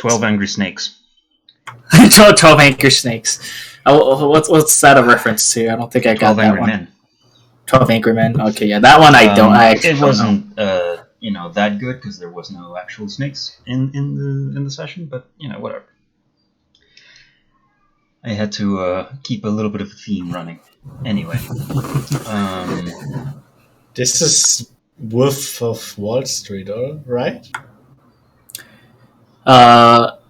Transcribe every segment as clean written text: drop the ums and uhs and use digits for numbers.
12 Angry Snakes. 12 Angry Snakes. What's that a reference to? I don't think I got 12 that Angry one. Men. 12 Angry Men. Okay, yeah, that one I don't. I actually It don't know. wasn't, that good because there was no actual snakes in the session, but whatever. I had to keep a little bit of a theme running. Anyway, This is Wolf of Wall Street, right?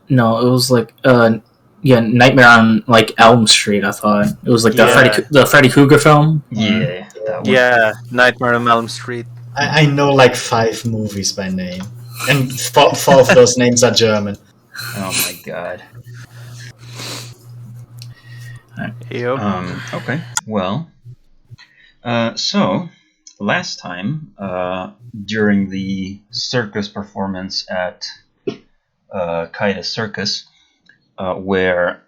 No, it was like Nightmare on like Elm Street. I thought it was like the Freddy Krueger film. yeah, that one. Yeah, Nightmare on Elm Street. I know like 5 movies by name, and 4 of those names are German. Oh my god. Yep. Okay. Well, so last time during the circus performance at Kaida Circus, where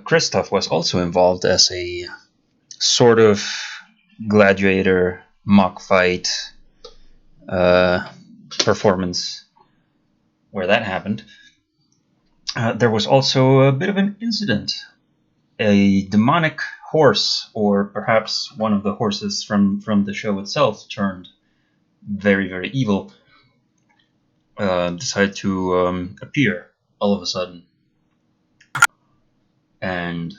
Christoph was also involved as a sort of gladiator mock fight performance, where that happened, there was also a bit of an incident. A demonic horse, or perhaps one of the horses from the show itself, turned very, very evil, decided to appear all of a sudden. And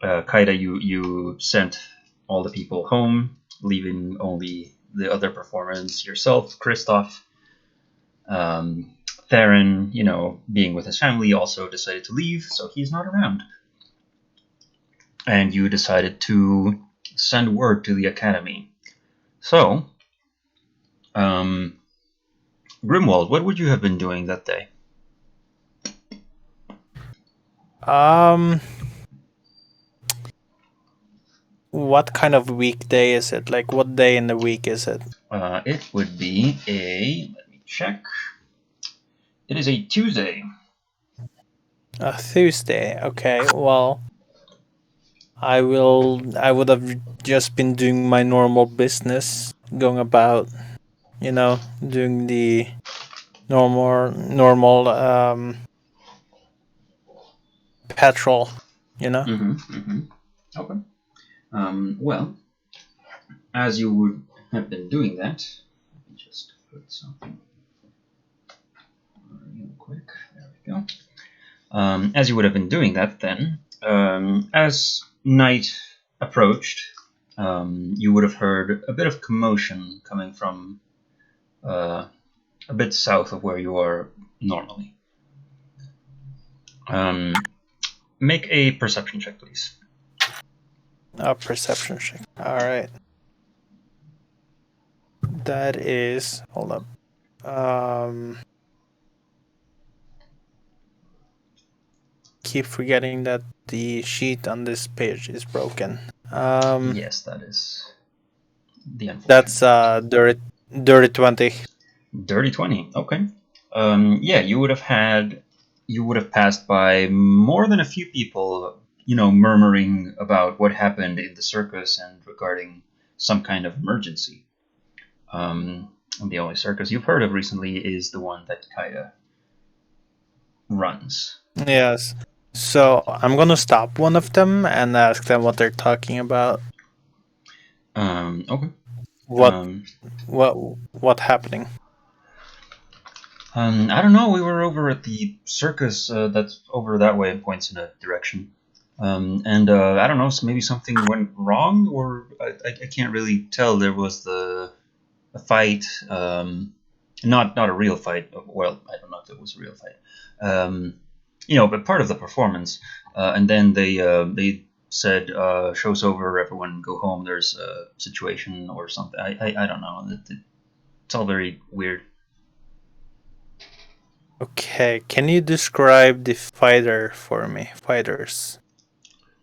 Kaida, you sent all the people home, leaving only the other performers, yourself, Christoph. Theron, being with his family, also decided to leave, so he's not around. And you decided to send word to the academy. So, Grimwald, what would you have been doing that day? What kind of weekday is it? Like, what day in the week is it? It would be let me check. It is a Tuesday. A Tuesday. Okay, well, I would have just been doing my normal business, going about, doing the normal patrol, Okay. Well, as you would have been doing that, let me just put something real quick. There we go. As you would have been doing that, then, as night approached, you would have heard a bit of commotion coming from a bit south of where you are normally. Make a perception check, please. A perception check. All right. That is. Hold up. Keep forgetting that the sheet on this page is broken. Yes, that is the unfortunate. That's dirty 20. Dirty 20. Okay. Yeah, you would have passed by more than a few people, murmuring about what happened in the circus and regarding some kind of emergency. The only circus you've heard of recently is the one that Kaida runs. Yes. So I'm gonna stop one of them and ask them what they're talking about. Okay. What happening? I don't know. We were over at the circus that's over that way and points in a direction. And I don't know. So maybe something went wrong, or I can't really tell. There was a fight. Not a real fight. Well, I don't know if it was a real fight. But part of the performance. And then they said, "Show's over. Everyone go home. There's a situation or something." I don't know. It's all very weird. Okay, can you describe the fighter for me? Fighters.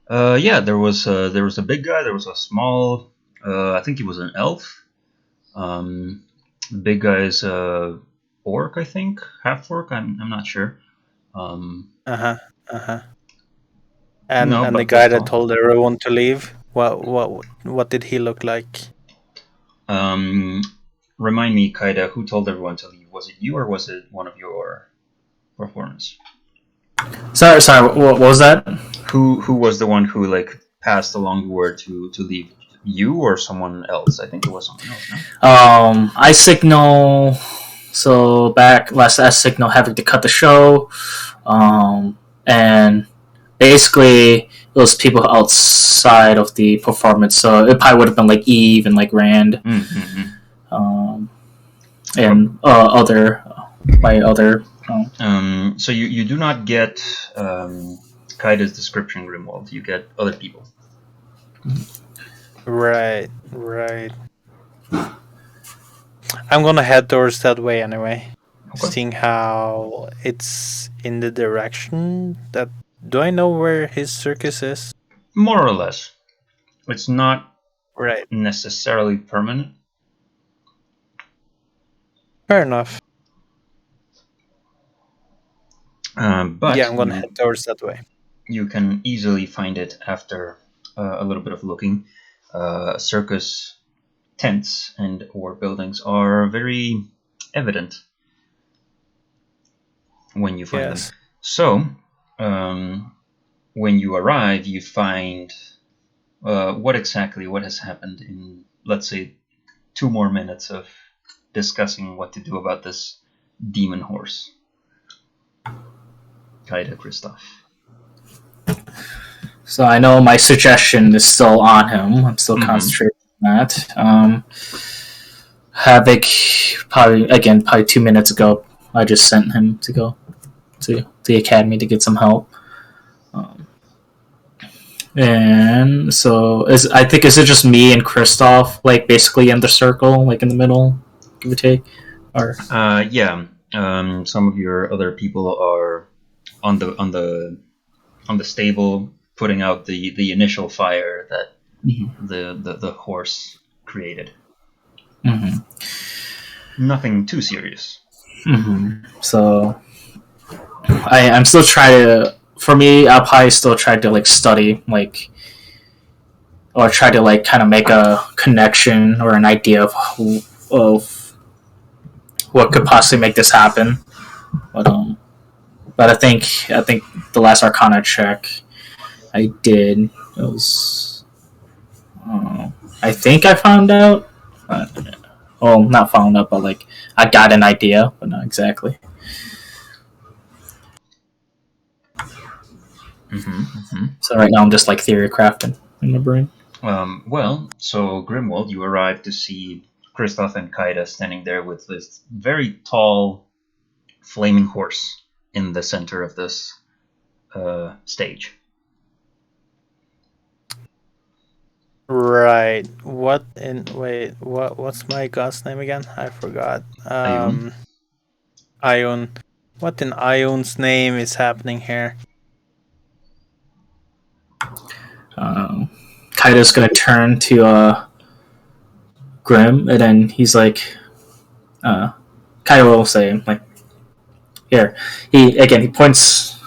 Yeah, there was a big guy. There was a small. I think he was an elf. The big guy is orc. I think half orc. I'm not sure. And the guy that told everyone to leave. What did he look like? Remind me, Kaida, who told everyone to leave? Was it you or was it one of your performance. Sorry. What was that? Who was the one who like passed along the word to leave? You or someone else? I think it was someone else. No? I signal. So back last I signal having to cut the show, and basically it was people outside of the performance. So it probably would have been like Eve and like Rand, and other by other. So you do not get Kaida's description, Grimwald. You get other people. Right. I'm gonna head towards that way anyway. Okay. Seeing how it's in the direction that. Do I know where his circus is? More or less. It's not Right. necessarily permanent. Fair enough. But yeah, I'm gonna head towards that way. You can easily find it after a little bit of looking. Circus tents and or buildings are very evident when you find them. So, when you arrive, you find what has happened in, let's say, 2 more minutes of discussing what to do about this demon horse. Kaida, Kristoff. So I know my suggestion is still on him. I'm still concentrating on that. Havoc, probably 2 minutes ago, I just sent him to go to the academy to get some help. And so I think is it just me and Kristoff, like basically in the circle, like in the middle, give or take, or yeah. Some of your other people are on the stable, putting out the initial fire that the horse created. Nothing too serious. So I'm still trying to. For me, I'll probably still try to like study, like, or try to like kind of make a connection or an idea of what could possibly make this happen. But I think the last Arcana check I did, it was, I think I found out. Well, not found out, but like I got an idea, but not exactly. So right now I'm just like theory crafting in my brain. Well, so Grimwald, you arrive to see Kristoff and Kaida standing there with this very tall, flaming horse in the center of this stage. Right. What's my god's name again? I forgot. Ion. What in Ion's name is happening here? Kaida's gonna turn to Grim, and then he's like, Kaida will say, like, here. He points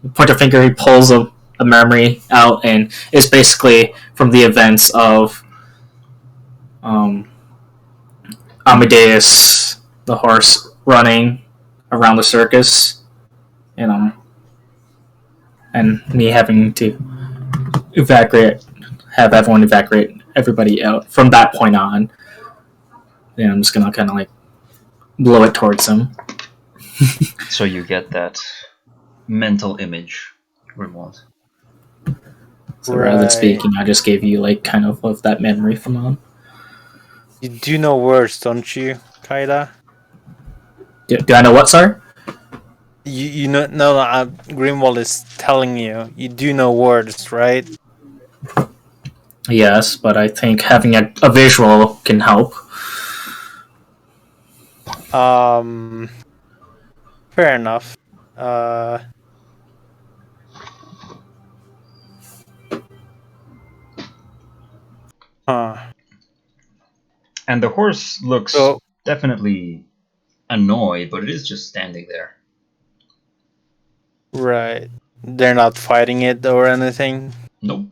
a finger. He pulls a memory out, and it's basically from the events of Amadeus, the horse, running around the circus, and me having to have everyone evacuate everybody out from that point on. And I'm just gonna kind of like blow it towards him. So you get that mental image, Grimwald. So rather than speaking, I just gave you like kind of that memory from on. You do know words, don't you, Kaida? Do I know what, sir? You know, no, Grimwald is telling you. You do know words, right? Yes, but I think having a visual can help. Fair enough. And the horse looks definitely annoyed, but it is just standing there. Right. They're not fighting it or anything? Nope.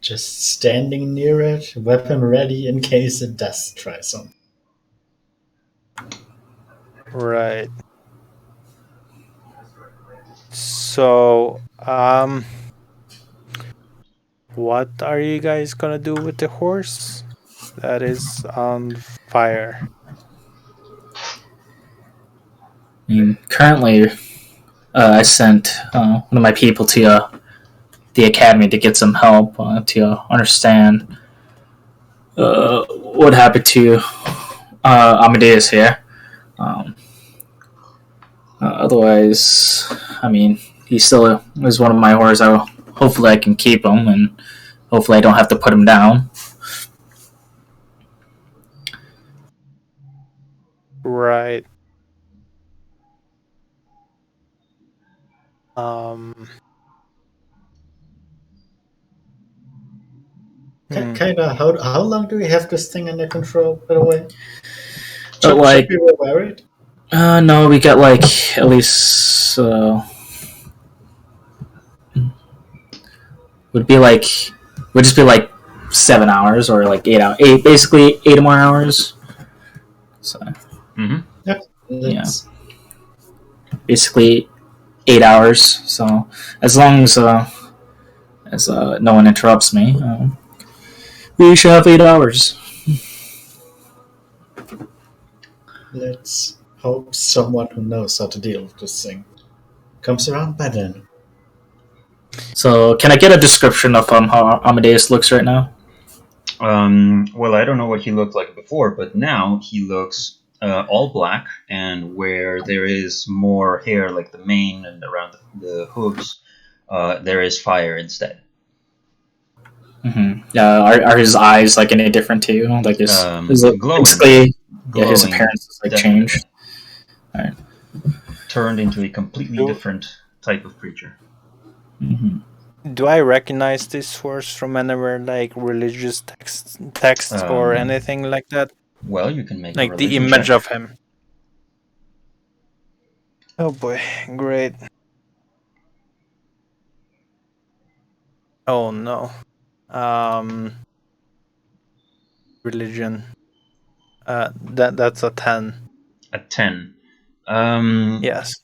Just standing near it, weapon ready in case it does try some. Right. So, what are you guys gonna do with the horse that is on fire? I mean, currently, I sent one of my people to the academy to get some help to understand what happened to Amadeus here. Um, Otherwise, I mean, he still is one of my horses. Hopefully, I can keep him, and hopefully, I don't have to put him down. Right. Um. Hmm. Kinda. How long do we have this thing under control? By the way, But should like, we be worried? no, we got like at least would be like would just be like 7 hours or like 8 hours, basically 8 more hours. So Mm-hmm. Yep. Let's, basically 8 hours. So as long as no one interrupts me, we should have 8 hours. let's hope someone who knows how to deal with this thing comes around by then. So can I get a description of how Amadeus looks right now? Well, I don't know what he looked like before, but now he looks all black, and where there is more hair, like the mane and around the hooves, there is fire instead. Mm-hmm. Are his eyes like any different too? Like his Glowing, basically, yeah, his glowing, appearance is like definitely. changed. All right. Turned into a completely Do- different type of creature. Mm-hmm. Do I recognize this horse from anywhere, like religious texts or Um, anything like that? Well, you can make a Like the religion image check. of him. Oh boy, great. Oh no. Religion. That's a 10. A 10. Yes.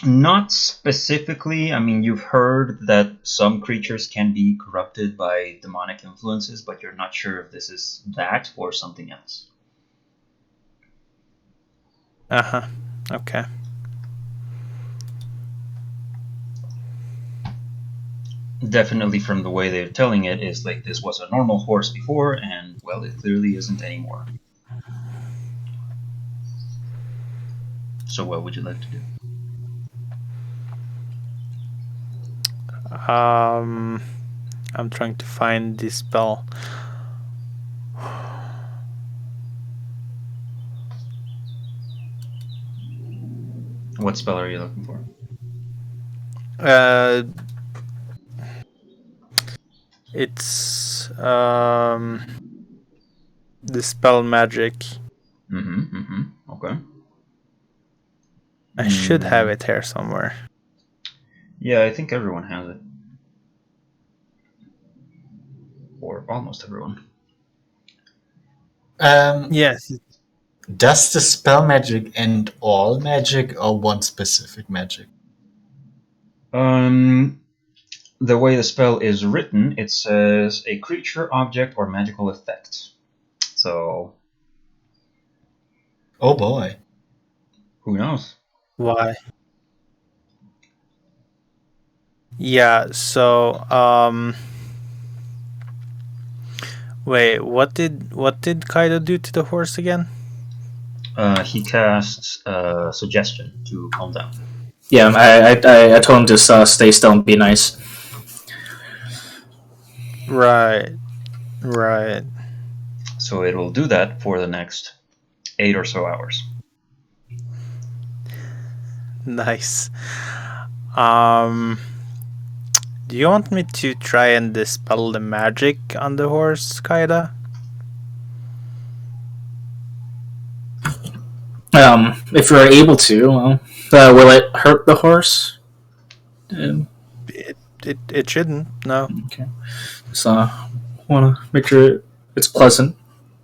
Not specifically. I mean, you've heard that some creatures can be corrupted by demonic influences, but you're not sure if this is that or something else. Uh-huh. Okay. Definitely from the way they're telling it is like this was a normal horse before, and well, it clearly isn't anymore. So what would you like to do? I'm trying to find the spell. What spell are you looking for? It's the spell magic. Okay. I should have it here somewhere. Yeah, I think everyone has it. Or almost everyone. Yes. Does the spell magic end all magic or one specific magic? The way the spell is written, it says a creature, object, or magical effect. So, Oh boy. who knows? Why? Yeah, so wait, what did Kaido do to the horse again? He casts suggestion to calm down. Yeah, I told him to stay still and be nice. Right. So it will do that for the next 8 or so hours. Nice. Do you want me to try and dispel the magic on the horse, Kaida? If you're able to, will it hurt the horse? It shouldn't. No. Okay. So, want to make sure it's pleasant.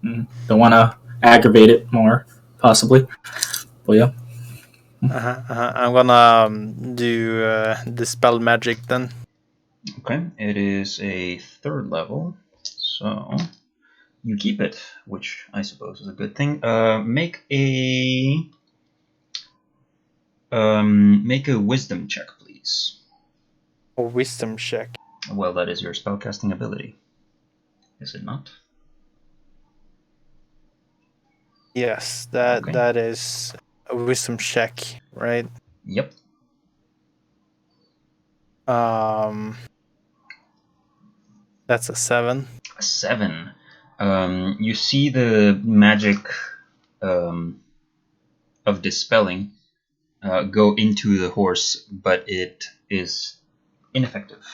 Don't want to aggravate it more, possibly. But yeah. I'm gonna do dispel magic then. Okay, it is a 3rd level, so you keep it, which I suppose is a good thing. Make a wisdom check, please. A wisdom check. Well, that is your spellcasting ability, is it not? Yes, Okay. that is a wisdom check, right? Yep. That's a 7. A 7. You see the magic of dispelling go into the horse, but it is ineffective.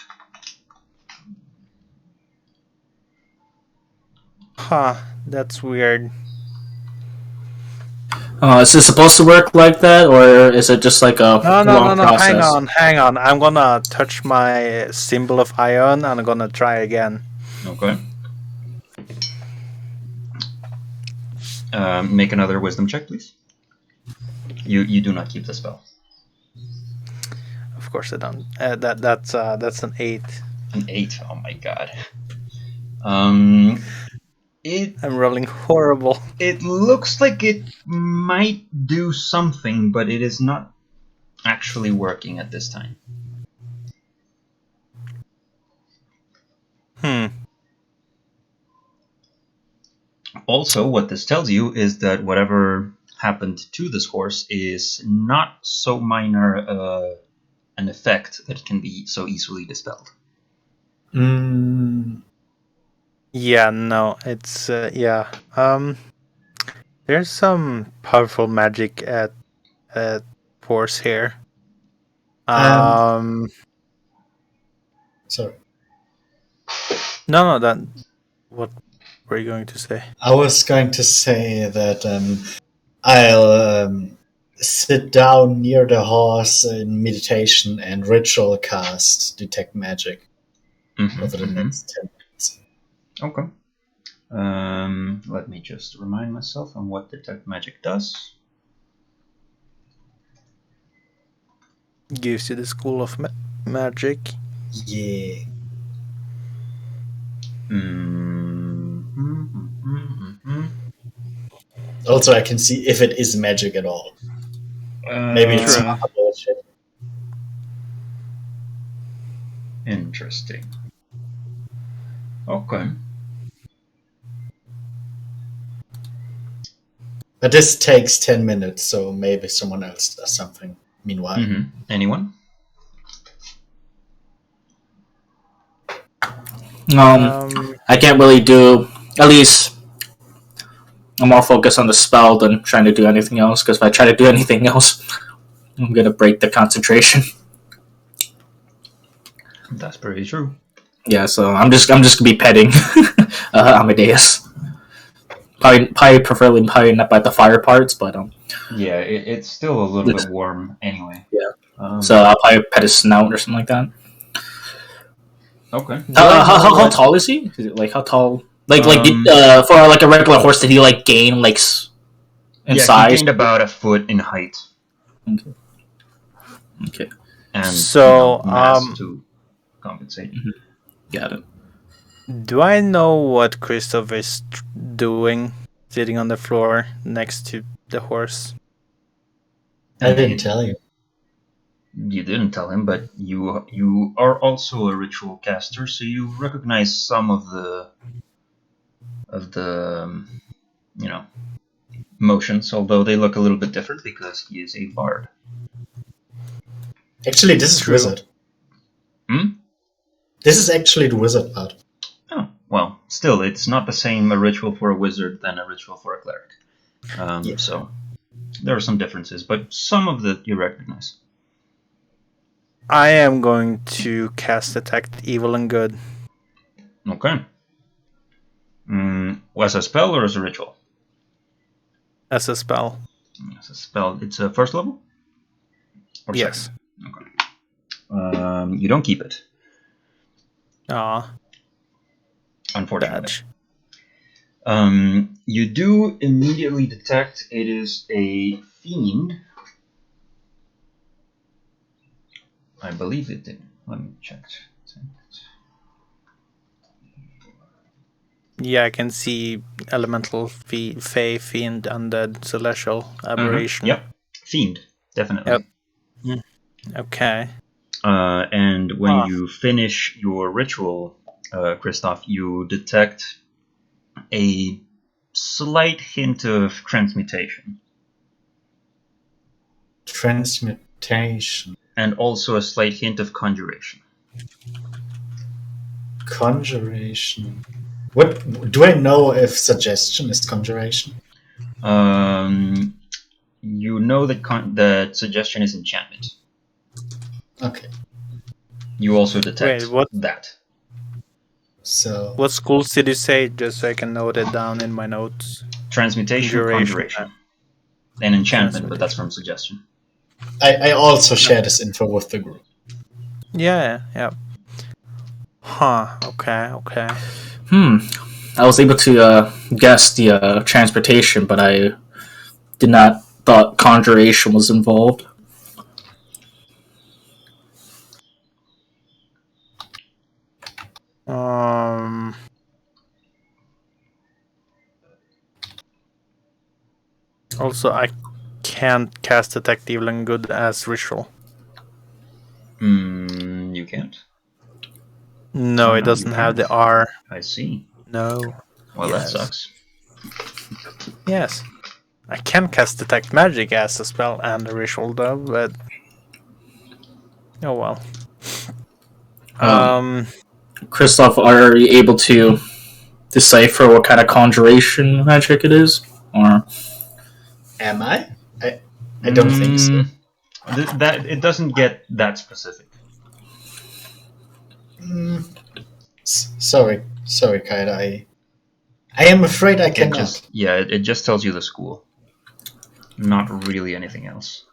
Huh, that's weird. Is it supposed to work like that, or is it just like a long No. process? Hang on. I'm gonna touch my symbol of iron and I'm gonna try again. Okay. Make another wisdom check, please. You do not keep the spell. Of course I don't. That's an 8. An 8. Oh my god. It I'm rolling horrible. it looks like it might do something, but it is not actually working at this time. Also, what this tells you is that whatever happened to this horse is not so minor an effect that it can be so easily dispelled. Yeah, no, it's yeah. There's some powerful magic at force here. Sorry. No, that. What were you going to say? I was going to say that I'll sit down near the horse in meditation and ritual cast Detect Magic over the next 10 minutes. Okay. Let me just remind myself on what Detect Magic does. Gives you the school of magic. Yeah. Also, I can see if it is magic at all. Maybe it's True. not bullshit. Interesting. Okay. But this takes 10 minutes, so maybe someone else does something meanwhile. Anyone? I can't really do. At least I'm more focused on the spell than trying to do anything else. Because if I try to do anything else, I'm gonna break the concentration. That's pretty true. Yeah, so I'm just gonna be petting Amadeus. Probably preferably not by the fire parts, but Yeah, it's still a little bit warm anyway. Yeah. So I'll probably pet his snout or something like that. Okay. How tall is he? Is it like how tall? For like a regular horse, did he like gain like in size? He gained about a foot in height. Okay. And so mass to compensate. Got it. Do I know what Christoph is doing, sitting on the floor next to the horse? I didn't tell you. You didn't tell him, but you are also a ritual caster, so you recognize some of the motions, although they look a little bit different because he is a bard. Actually, this is True. wizard. This is actually the wizard part. Oh, well, still, it's not the same a ritual for a wizard than a ritual for a cleric. So there are some differences, but some of that you recognize. I am going to cast Detect Evil and Good. Okay. As a spell or as a ritual? As a spell. As a spell. It's a first level? Or yes. Second? Okay. You don't keep it. Unfortunately. You do immediately detect it is a fiend believe it did. Let me check. Yeah, I can see elemental, fey, fiend, undead, celestial, aberration. Yep, fiend, definitely. Yep. Okay. And when you finish your ritual, Christoph, you detect a slight hint of transmutation. Transmutation. And also a slight hint of conjuration. Conjuration. What do I know if suggestion is conjuration? You know that suggestion is enchantment. Okay. You also detect that. So what schools did you say? Just so I can note it down in my notes. Transmutation, conjuration, and enchantment, but that's from suggestion. I also share this info with the group. Yeah. Huh. Okay. I was able to guess the transportation, but I did not thought conjuration was involved. Also, I can't cast Detect Evil and Good as ritual. You can't? No, it doesn't have the R. I see. No. Well, that sucks. Yes. I can cast Detect Magic as a spell and a ritual, though, but... Oh, well. Christoph, are you able to decipher what kind of conjuration magic it is? Or am I? I don't think so. That it doesn't get that specific. Sorry, Kaida. I am afraid I cannot. It just tells you the school. Not really anything else.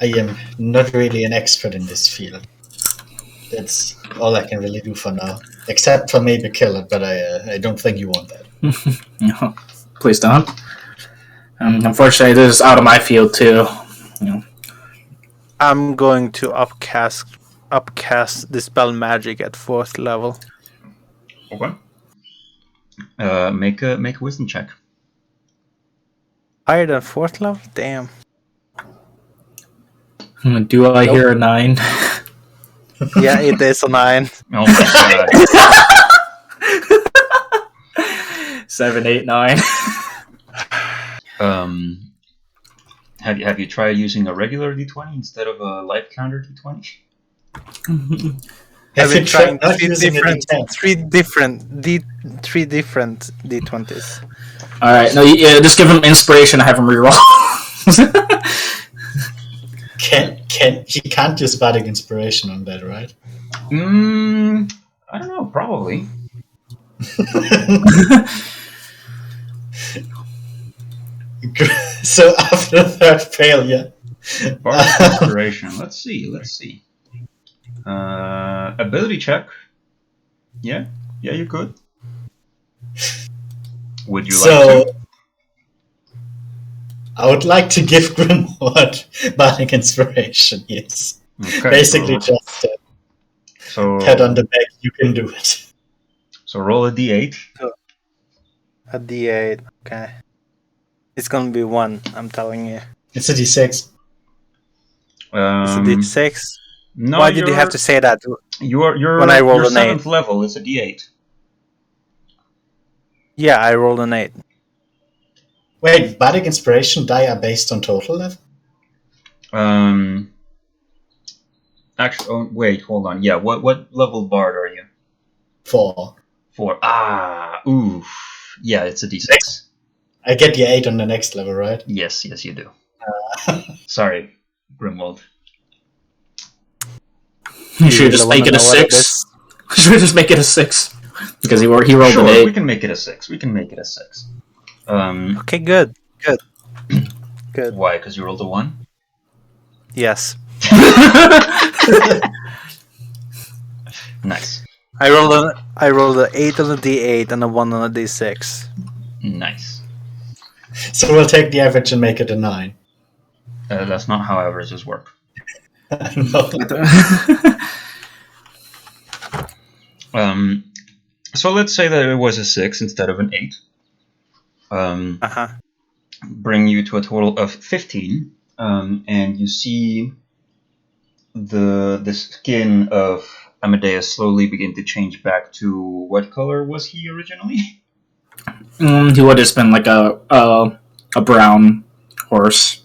I am not really an expert in this field. That's all I can really do for now. Except for maybe kill it, but I don't think you want that. No, please don't. Unfortunately, this is out of my field too. I'm going to upcast Dispel Magic at 4th level. Okay. Make a wisdom check. Higher than 4th level? Damn. Do I hear a 9? Yeah, it is a 9. Oh my god. 7, 8, 9. Have you tried using a regular D20 instead of a life counter D20? Have you tried three different D20s? All right, no, just give him inspiration. I have him reroll. He can't use bardic inspiration on that, right? I don't know. Probably. So after the 3rd failure, bardic inspiration. Let's see. Ability check. Yeah, you could. Would you like to? I would like to give Grimward bardic inspiration, yes. Okay, basically just pat on the back, you can do it. So roll a d8. A d8, okay. It's gonna be 1, I'm telling you. It's a d6. It's a d6? No, why did you have to say that? You're when I rolled your an 7th level, it's a d8. Yeah, I rolled an 8. Wait, bardic inspiration die are based on total level? Actually, wait, hold on. Yeah, what level bard are you? 4. 4. Oof. Yeah, it's a d6. I get the 8 on the next level, right? Yes, you do. Sorry, Grimwald. You should just make it a 6. Should we just make it a 6? Because he rolled an 8. We can make it a 6. Okay, good. Good. Why? Because you rolled a 1? Yes. Nice. I rolled an 8 on a d8 and a 1 on a d6. Nice. So we'll take the average and make it a 9. That's not how averages work. No. So let's say that it was a 6 instead of an 8. Bring you to a total of 15. And you see the skin of Amadeus slowly begin to change back to what color was he originally? He would have been like a brown horse.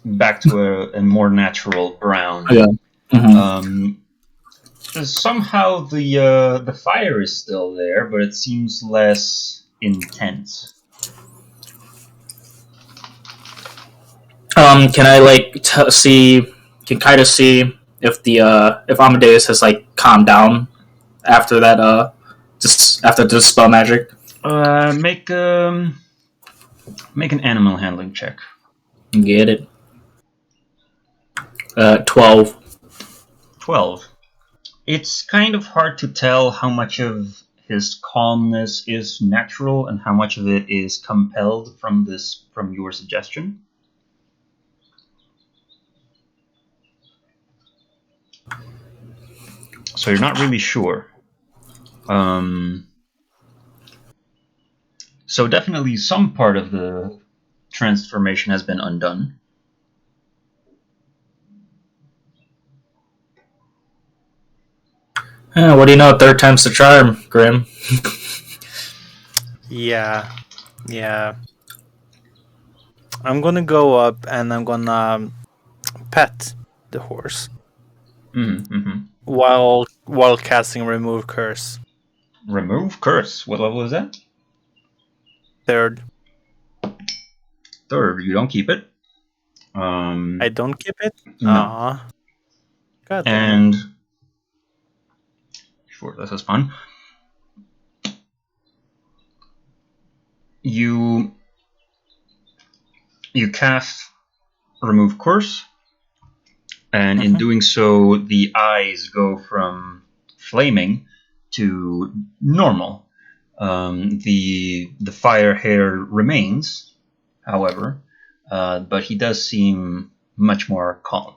Back to a more natural brown. Yeah. Mm-hmm. Somehow the fire is still there, but it seems less intense. Can I like see? Can kind of see if the if Amadeus has like calmed down after that just after the spell magic. Make an animal handling check. Get it. 12. 12. It's kind of hard to tell how much of his calmness is natural and how much of it is compelled from your suggestion. So you're not really sure. So definitely some part of the transformation has been undone. What do you know? Third time's the charm, Grim. Yeah. I'm gonna go up and I'm gonna pet the horse while casting remove curse. Remove curse. What level is that? Third. You don't keep it. I don't keep it. No. Aww. God damn And it. sure, this is fun. You cast remove curse, and in doing so, the eyes go from flaming to normal. The fire hair remains, however, but he does seem much more calm.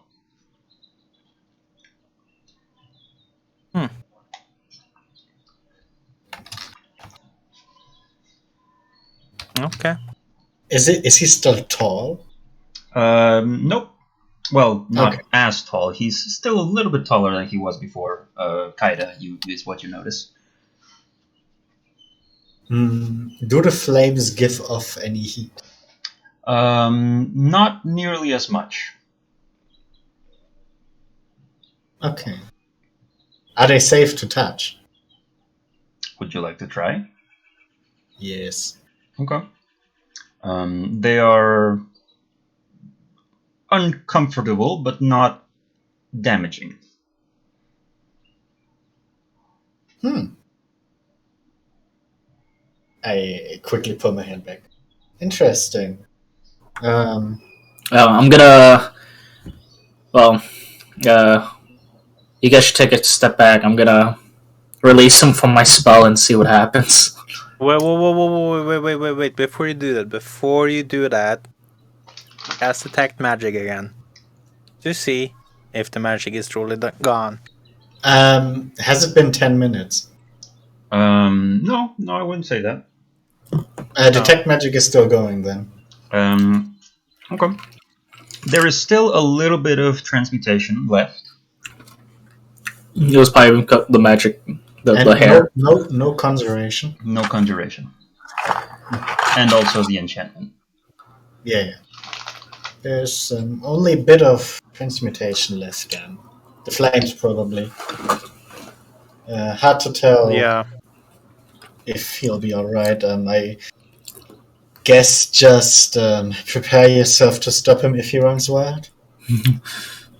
Okay. Is he still tall? Nope. Well, not Okay. as tall. He's still a little bit taller than he was before. Kaida, is what you notice. Do the flames give off any heat? Not nearly as much. Okay. Are they safe to touch? Would you like to try? Yes. Okay. They are uncomfortable, but not damaging. I quickly put my hand back. Interesting. I'm gonna. Well, you guys should take a step back. I'm gonna release him from my spell and see what happens. Wait. Before you do that, cast detect magic again to see if the magic is truly gone. Has it been 10 minutes? No, I wouldn't say that. Detect magic is still going then. Okay. There is still a little bit of transmutation left. It was probably the magic, the hair. No conjuration. No conjuration. And also the enchantment. Yeah. There's only a bit of transmutation left then. The flames probably. Hard to tell if he'll be alright. I guess just prepare yourself to stop him if he runs wild.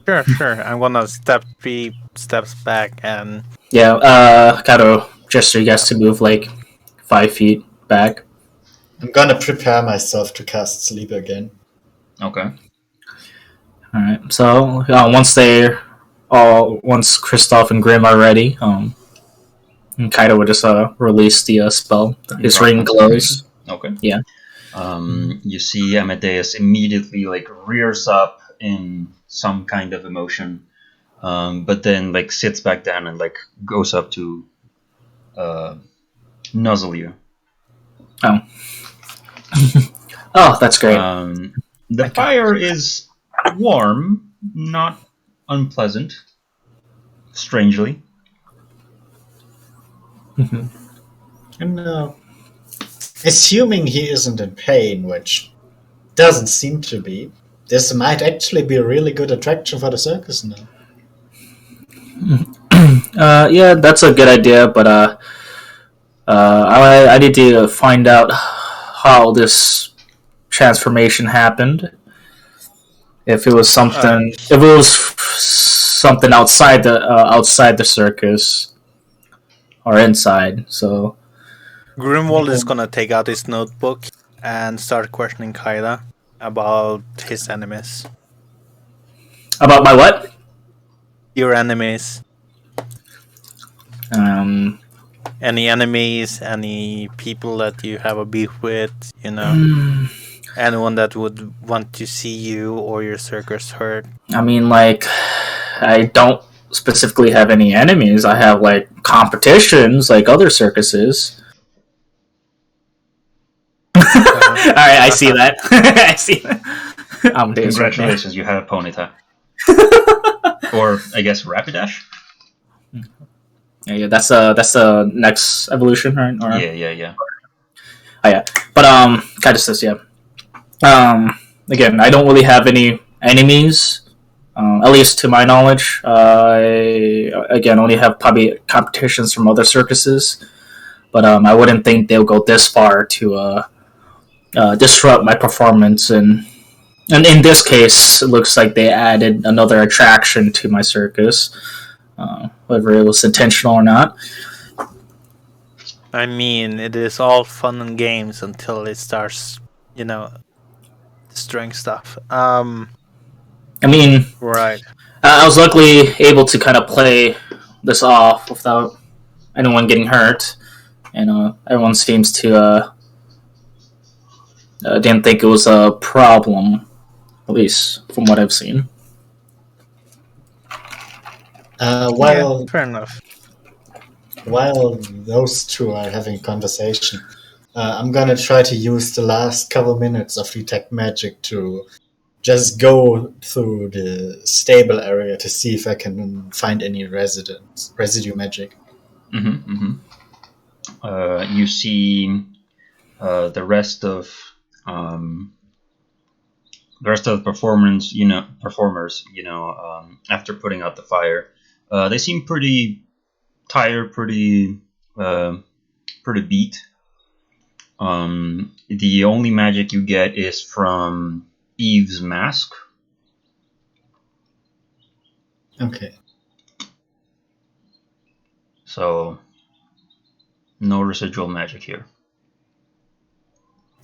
Sure. I'm gonna step 3 steps back and... Yeah, gotta gesture you guys to move like 5 feet back. I'm gonna prepare myself to cast sleep again. Okay. Alright, so once Kristoff and Grim are ready, Kaido would just release the spell. His ring glows. Okay. Yeah. You see Amadeus immediately rears up in some kind of emotion, but then like sits back down and like goes up to nuzzle you. Oh. Oh, that's great. The fire is warm, not unpleasant. Strangely. And assuming he isn't in pain, which doesn't seem to be, this might actually be a really good attraction for the circus now. Yeah, that's a good idea, but I need to find out how this transformation happened. If it was something, if it was something outside the circus or inside. So Grimwald is gonna take out his notebook and start questioning Kaida about his enemies. about my what? Your enemies. Any enemies, any people that you have a beef with, you know, anyone that would want to see you or your circus hurt. I mean, like, I don't specifically have any enemies. I have like competitions, like other circuses. Alright, I see that. I see that. Congratulations, you have a ponyta. Or I guess Rapidash? Yeah, that's the next evolution, right? Or, Yeah. Oh yeah, but Kaitis, yeah. Again, I don't really have any enemies, at least to my knowledge. I again only have probably competitions from other circuses, but I wouldn't think they'll go this far to disrupt my performance. And in this case, it looks like they added another attraction to my circus, whether it was intentional or not. I mean, it is all fun and games until it starts, destroying stuff. I mean, Right. I was luckily able to kind of play this off without anyone getting hurt, and everyone seems to didn't think it was a problem, at least from what I've seen. While fair enough. While those two are having conversation, I'm gonna try to use the last couple minutes of detect magic to just go through the stable area to see if I can find any residue magic. You see the rest of the performers, after putting out the fire, they seem pretty tired, pretty beat. The only magic you get is from Eve's mask. Okay. So, no residual magic here.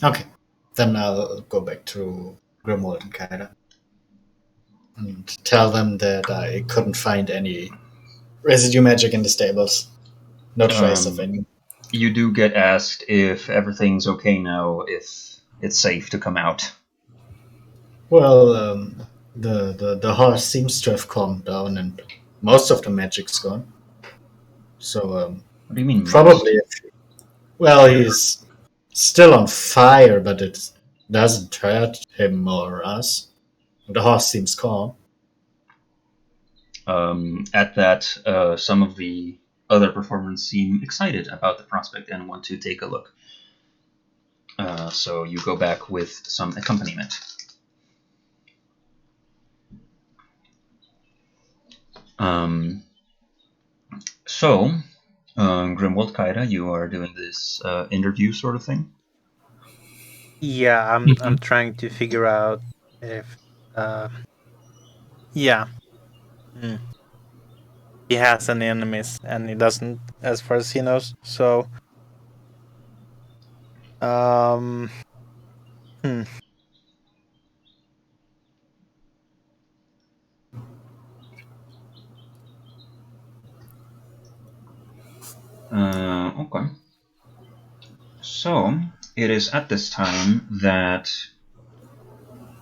Okay. Then I'll go back to Grimwald and Kaida and tell them that I couldn't find any residue magic in the stables. No trace of any. You do get asked if everything's okay now, if it's safe to come out. Well, the horse seems to have calmed down and most of the magic's gone. So, what do you mean? Probably. Well, he's still on fire, but it doesn't hurt him or us. The horse seems calm. At that, some of the other performers seem excited about the prospect and want to take a look. So you go back with some accompaniment. So, Grimwald, Kaida, you are doing this interview sort of thing? Yeah, I'm trying to figure out if he has any enemies, and he doesn't, as far as he knows. So, Okay. So, it is at this time that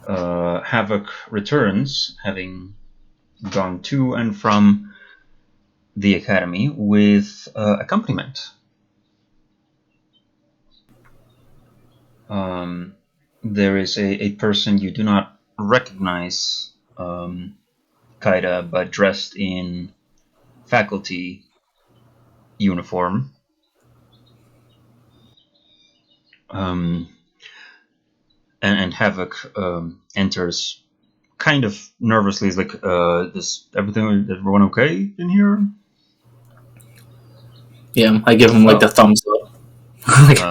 Havoc returns, having gone to and from the academy with accompaniment. There is a person you do not recognize, Kaida, but dressed in faculty uniform. And Havoc enters kind of nervously. He's like, "Is everyone okay in here?" Yeah, I give him like Oh. the thumbs up. Like,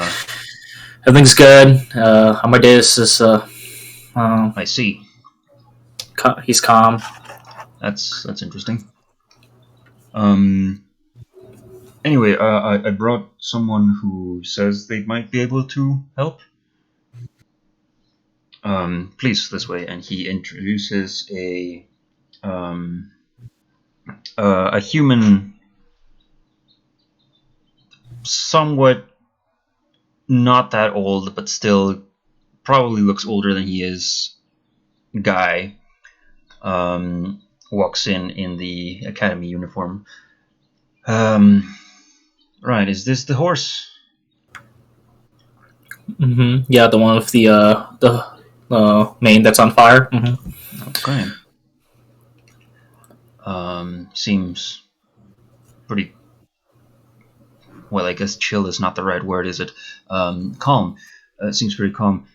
everything's good. Amadeus is I see. he's calm. That's interesting. Anyway, I brought someone who says they might be able to help. Please, this way. And he introduces a human, somewhat not that old, but still probably looks older than he is, guy. Walks in the academy uniform. Right, is this the horse? Mm-hmm. Yeah, the one with the mane that's on fire. Mm-hmm. Okay. Seems pretty. Well, I guess chill is not the right word, is it? Calm. Seems pretty calm.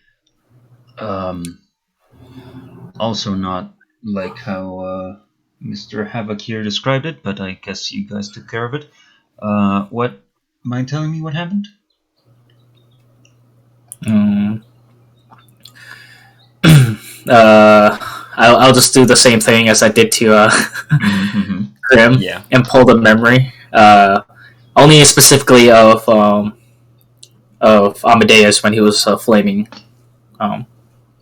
Also not like how Mr. Havoc here described it, but I guess you guys took care of it. What? Mind telling me what happened? I'll just do the same thing as I did to Mm-hmm. Grim, Yeah. and pull the memory. Only specifically of Amadeus when he was a flaming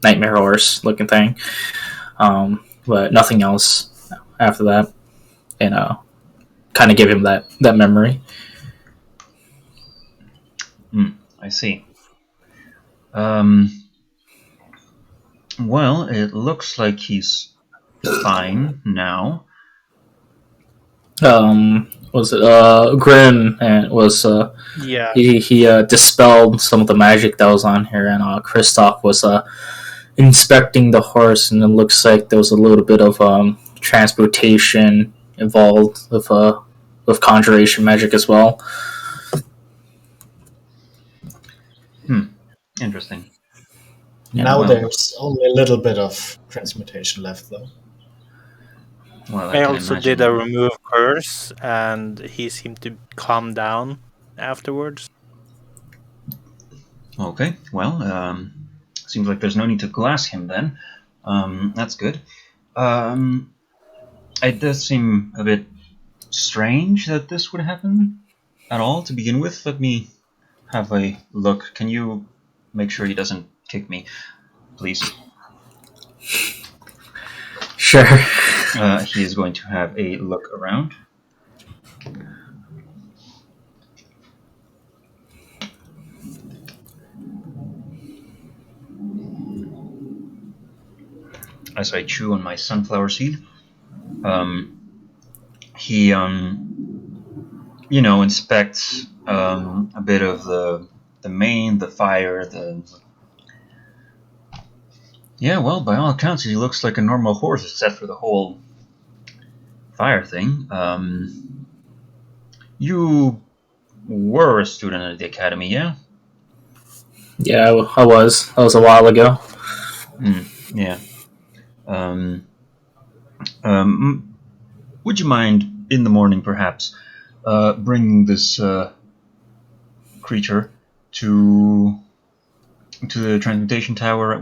nightmare horse looking thing, but nothing else after that. And kind of give him that memory. I see. Well, it looks like he's fine now. Was it Grim, and was Yeah. he dispelled some of the magic that was on here, and Kristoff was inspecting the horse, and it looks like there was a little bit of transmutation involved with conjuration magic as well. Interesting. Now there's only a little bit of transmutation left, though. Well, I also did a remove curse, and he seemed to calm down afterwards. Okay, well, seems like there's no need to glass him then. That's good. It does seem a bit strange that this would happen at all to begin with. Let me have a look. Can you make sure he doesn't kick me, please? Sure. He is going to have a look around. As I chew on my sunflower seed, he inspects a bit of the mane, the fire, Yeah, well, by all accounts, he looks like a normal horse, except for the whole fire thing. You were a student at the academy, yeah? Yeah, I was. That was a while ago. Yeah. Would you mind, in the morning perhaps, bringing this creature to the transmutation tower?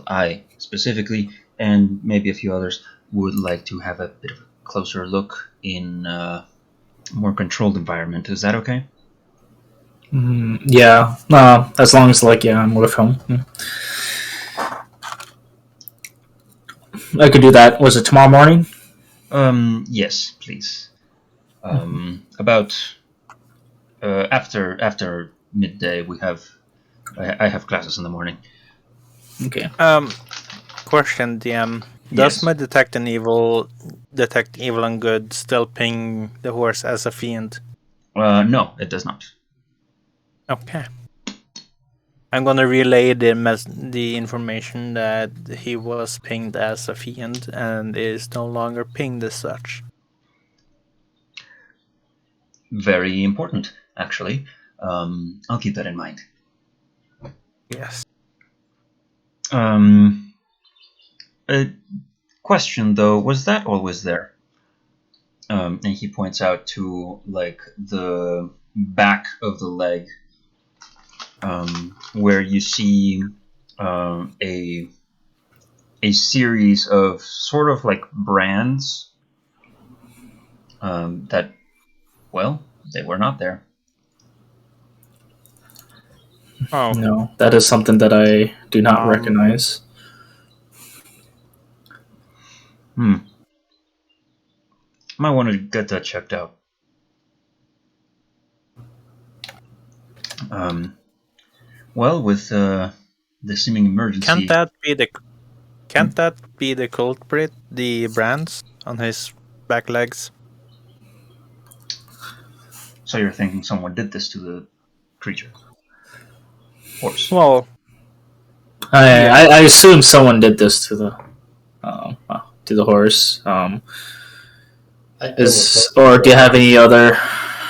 I specifically, and maybe a few others, would like to have a bit of a closer look in a more controlled environment. Is that okay? Yeah, as long as I'm with him. I could do that. Was it tomorrow morning? Yes, please. About after midday, I have classes in the morning. Okay. Question, DM. Does Yes. my detect evil and good still ping the horse as a fiend? No, it does not. Okay. I'm gonna relay the information that he was pinged as a fiend and is no longer pinged as such. Very important, actually. I'll keep that in mind. Yes. A question though, was that always there? And he points out to like the back of the leg, where you see a series of sort of like brands that, well, they were not there. Oh. No, that is something that I do not recognize. Might want to get that checked out. Well, with the seeming emergency. Can't that be the culprit? The brands on his back legs. So you're thinking someone did this to the creature, horse? Well, I assume someone did this to the horse. Or do you have any other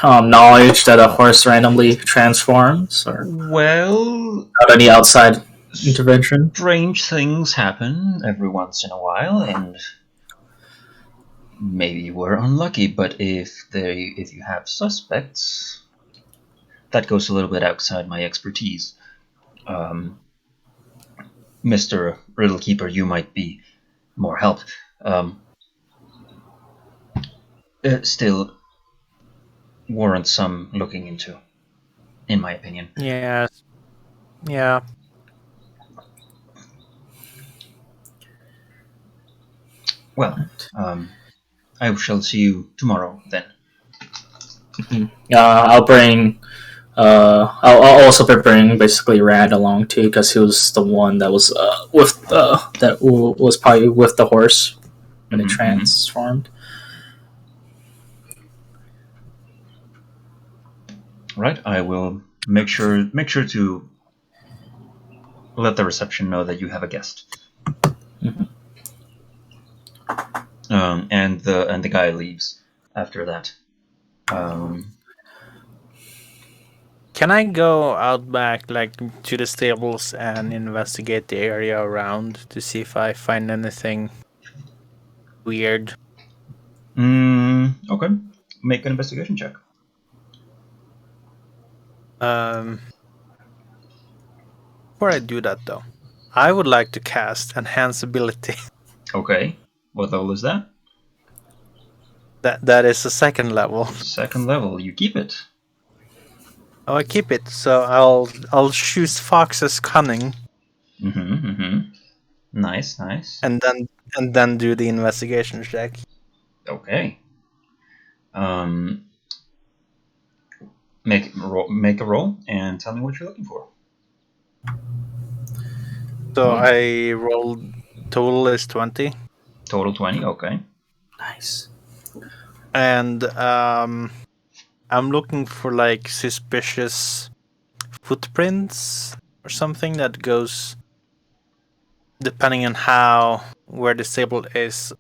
knowledge that a horse randomly transforms, or Well, not any outside intervention? strange things happen every once in a while, and maybe we're unlucky. But if you have suspects, that goes a little bit outside my expertise. Mr. Riddlekeeper, you might be more help. It still warrants some looking into, in my opinion. yes. Yeah. Well, I shall see you tomorrow then. I'll bring. I'll also bring basically Rand along too, because he was the one that was was probably with the horse when it transformed. Right, I will make sure to let the reception know that you have a guest. And the guy leaves after that. Can I go out back, like to the stables, and investigate the area around to see if I find anything weird? Okay. Make an investigation check. Before I do that, though, I would like to cast Enhance Ability. Okay. What level is that? That is the second level. Second level. You keep it. Oh, I keep it. So I'll choose Fox's Cunning. Nice. And then do the investigation check. Okay. Make a roll and tell me what you're looking for. So I rolled. Total is 20. Total 20. Okay. Nice. And I'm looking for like suspicious footprints or something that goes depending on where the stable is.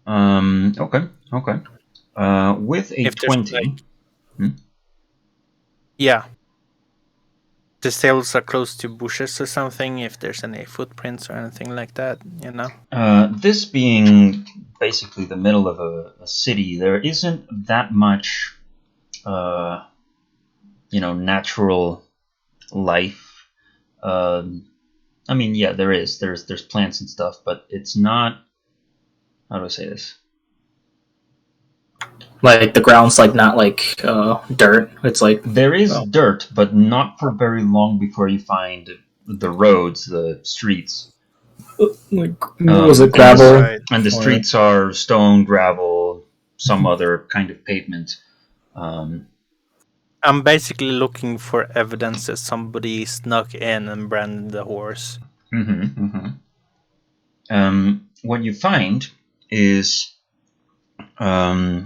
Okay. With a If there's 20. Yeah. The stables are close to bushes or something, if there's any footprints or anything like that, you know? This being basically the middle of a city, there isn't that much, natural life. I mean, yeah, there is. There's plants and stuff, but it's not. How do I say this? Like the ground's like not like dirt. It's like there is dirt, but not for very long before you find the roads, the streets. Was it gravel? Right. And the streets are stone, gravel, some other kind of pavement. I'm basically looking for evidence that somebody snuck in and branded the horse. What you find is a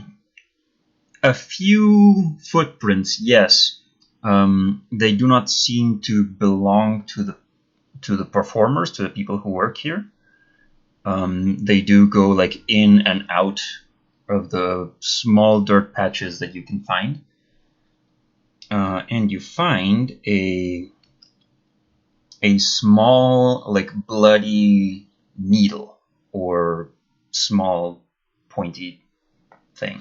few footprints. Yes, they do not seem to belong to the performers, to the people who work here. They do go like in and out of the small dirt patches that you can find, and you find a small, like, bloody needle or small pointy thing.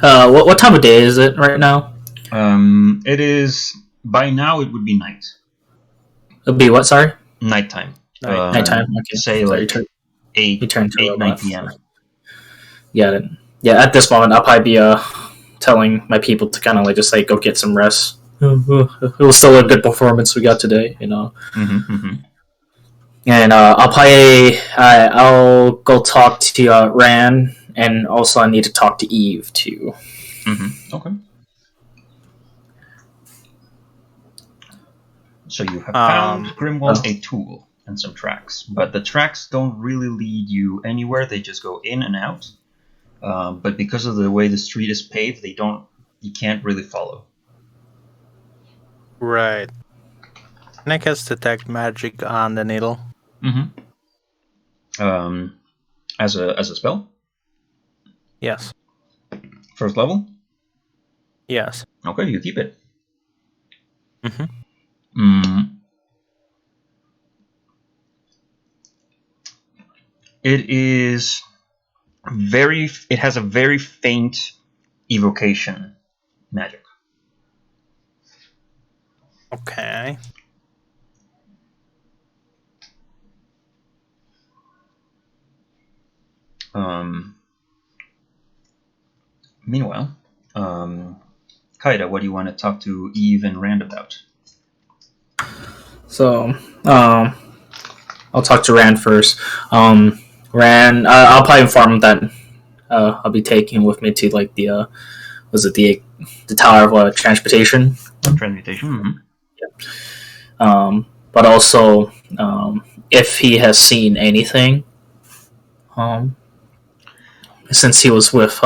What time of day is it right now? It is, by now it would be night. It'll be what? Sorry, Nighttime. nighttime. Okay. Say So like you turn to 8, 9 robot. p.m. Yeah, yeah. At this moment, I'll probably be telling my people to kind of like just like go get some rest. It was still a good performance we got today, you know. And I'll go talk to Ran, and also I need to talk to Eve too. Okay. So you have found Grimwald a tool and some tracks, but the tracks don't really lead you anywhere. They just go in and out. But because of the way the street is paved, you can't really follow. Right. Can I cast detect magic on the needle? As a spell? Yes. First level? Yes. Okay, you keep it. It is it has a very faint evocation magic. Okay. Meanwhile, Kaida, what do you want to talk to Eve and Rand about? So, I'll talk to Rand first. Rand, I'll probably inform him that I'll be taking him with me to like the Tower of Transportation. Transmutation. But also, if he has seen anything, since he was with,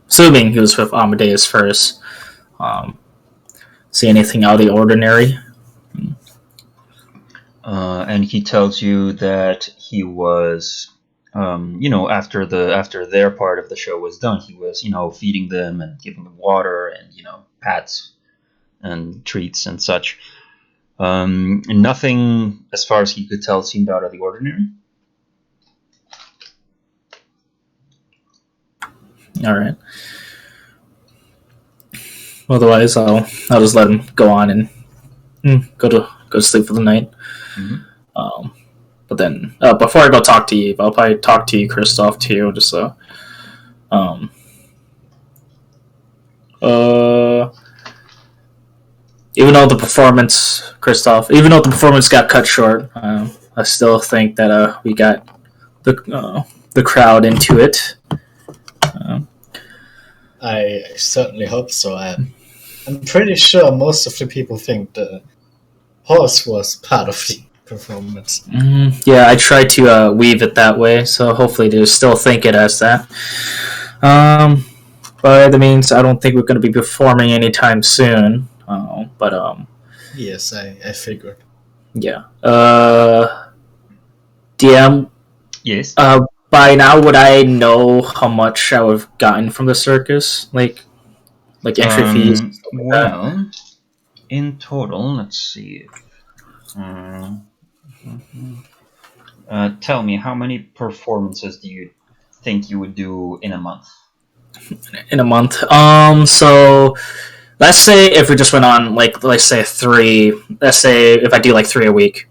assuming he was with Amadeus first, see anything out of the ordinary. And he tells you that he was, after their part of the show was done, he was, feeding them and giving them water and, pats and treats and such. Nothing, as far as he could tell, seemed out of the ordinary. All right. Otherwise, I'll just let him go on and go to sleep for the night. But then, before I go talk to Eve, I'll probably talk to you, Christoph, too. Just even though the performance, Christoph, even though the performance got cut short, I still think that we got the crowd into it. I certainly hope so. I'm pretty sure most of the people think the horse was part of the performance. Yeah, I tried to weave it that way, so hopefully they still think it as that. But that means I don't think we're going to be performing anytime soon. Yes, I figured. Yeah. DM. Yes. By now, would I know how much I would have gotten from the circus, like entry fees? Well, in total, let's see. Tell me, how many performances do you think you would do in a month? In a month. So let's say if we just went on let's say 3. Let's say if I do like 3 a week.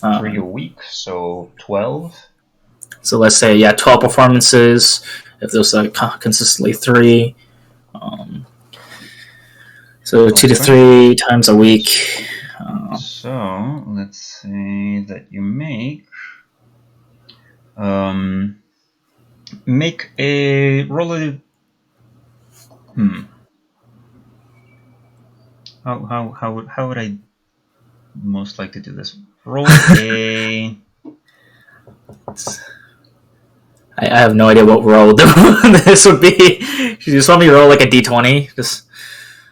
3 a week, so 12. So let's say 12 performances. If there's consistently 3, so 2 to 3 times a week. So let's say that you make a roll. How would I most like to do this? Roll a. I have no idea what roll this would be. You just want me to roll like a d20? Just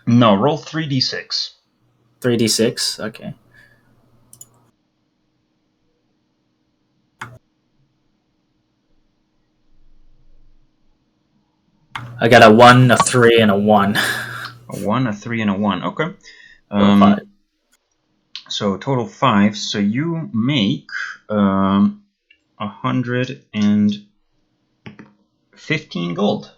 No, roll 3d6. 3d6? Okay. I got a 1, a 3, and a 1. A 1, a 3, and a 1. Okay. Total 5. So total 5. So you make 115 gold.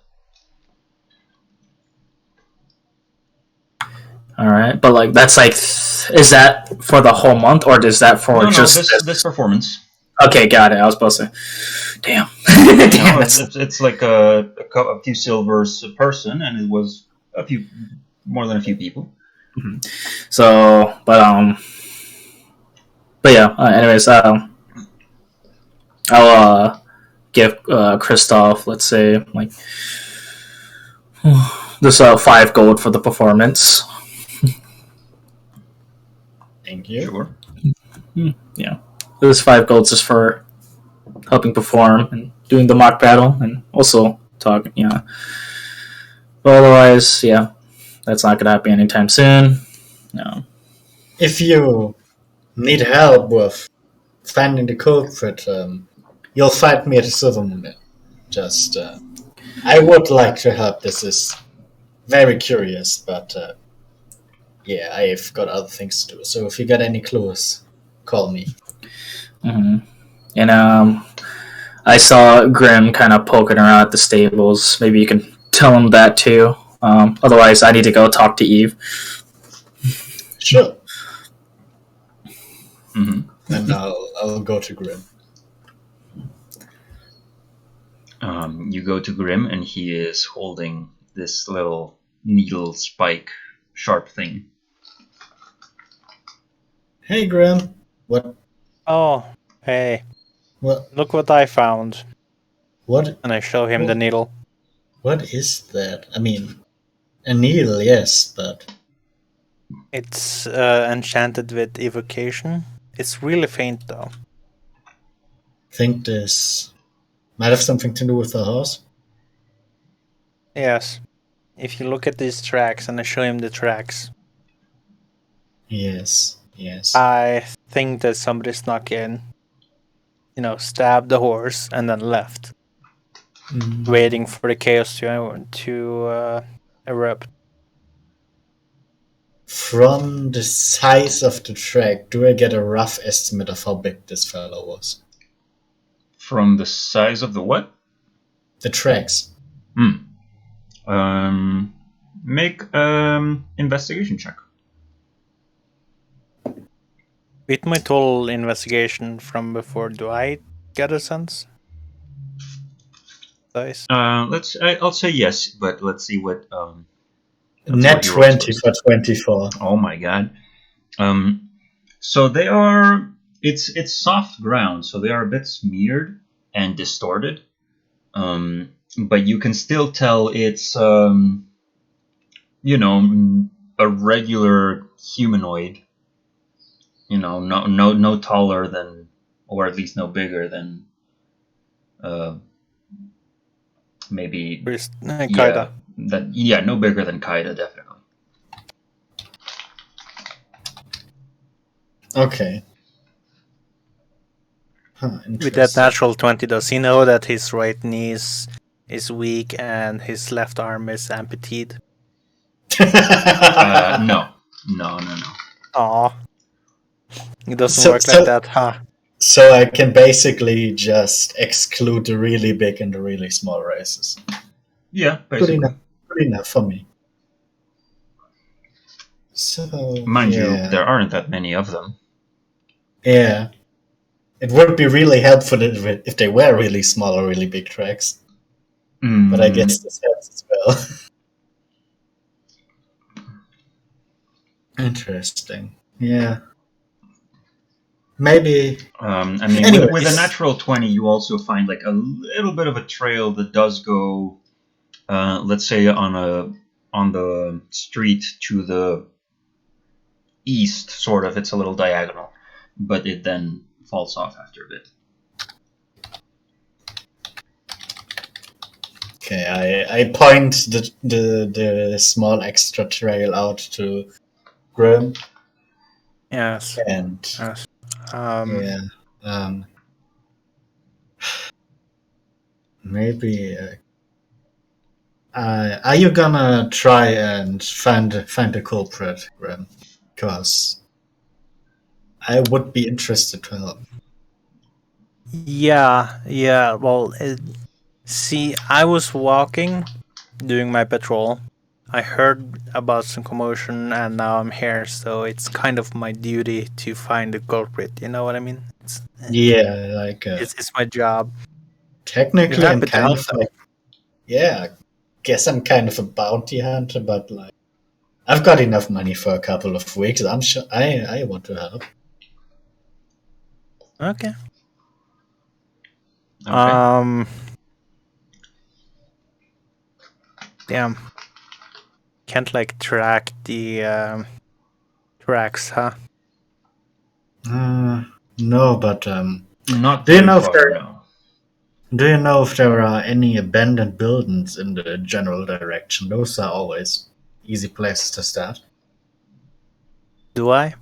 All right, but like that's like, is that for the whole month or is that for just this performance? Okay, got it. I was supposed to. Damn. Damn, it's like a few silvers a person, and it was more than a few people. Mm-hmm. So, but yeah. Anyways, I'll give Christoph, let's say, like this 5 gold for the performance. Thank you. Sure. Yeah. This 5 gold just for helping perform and doing the mock battle and also talking. Yeah. But otherwise, yeah, that's not gonna happen anytime soon. No. If you need help with finding the culprit, you'll find me at the Silver Moon. Just, I would like to help. This is very curious, but yeah, I've got other things to do. So if you got any clues, call me. Mm-hmm. And I saw Grim kind of poking around at the stables. Maybe you can tell him that too. Otherwise, I need to go talk to Eve. Sure. Mm-hmm. And I'll go to Grim. You go to Grim, and he is holding this little needle spike sharp thing. Hey, Grim. What? Oh, hey. What? Look what I found. What? And I show him the needle. What is that? I mean, a needle, yes, but It's enchanted with evocation. It's really faint though. I think this might have something to do with the horse. Yes. If you look at these tracks, and I show him the tracks, Yes. I think that somebody snuck in, stabbed the horse, and then left, waiting for the chaos to erupt. From the size of the track, do I get a rough estimate of how big this fellow was? From the size of the what? The tracks. Make investigation check. With my total investigation from before, do I get a sense? Dice? I'll say yes, but let's see what. Net 20 for 24. Oh my god. So they are. It's soft ground, so they are a bit smeared and distorted. But you can still tell it's a regular humanoid. No taller than, or at least no bigger than, maybe Kaida. No bigger than Kaida, definitely. Okay. With that natural 20, does he know that his right knee is weak and his left arm is amputated? No. Aw. It doesn't work like that, huh? So I can basically just exclude the really big and the really small races. Yeah, basically. Good enough for me. So, mind you, there aren't that many of them. Yeah. It would be really helpful if they were really small or really big tracks. But I guess this helps as well. Interesting. Yeah. Maybe. With a natural 20, you also find like a little bit of a trail that does go, let's say, on the street to the east, sort of. It's a little diagonal, but it then falls off after a bit. Okay, I point the small extra trail out to Grim. Yes. And Yes. Maybe. Are you gonna try and find the culprit, Grim? Because I would be interested to help. Yeah. Well, see, I was walking, doing my patrol. I heard about some commotion, and now I'm here. So it's kind of my duty to find the culprit. You know what I mean? Yeah, like It's my job. technically, You're I'm happy to kind help of them. like, yeah, guess I'm kind of a bounty hunter, but like, I've got enough money for a couple of weeks. I'm sure I want to help. Okay. Okay. Damn. Can't like track the tracks, huh? No, but Not do you very know if far, no. do you know if there are any abandoned buildings in the general direction? Those are always easy places to start. Do I?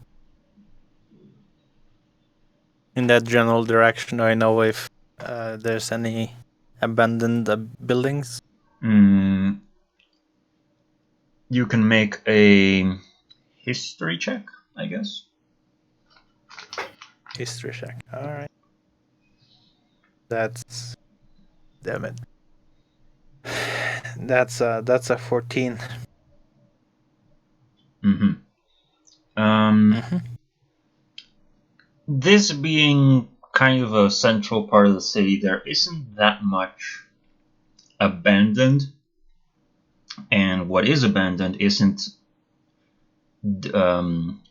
In that general direction, do I know if there's any abandoned buildings? You can make a history check, I guess. History check. All right. That's damn it. That's a 14. Mm-hmm. Mm-hmm. This being kind of a central part of the city, there isn't that much abandoned, and what is abandoned isn't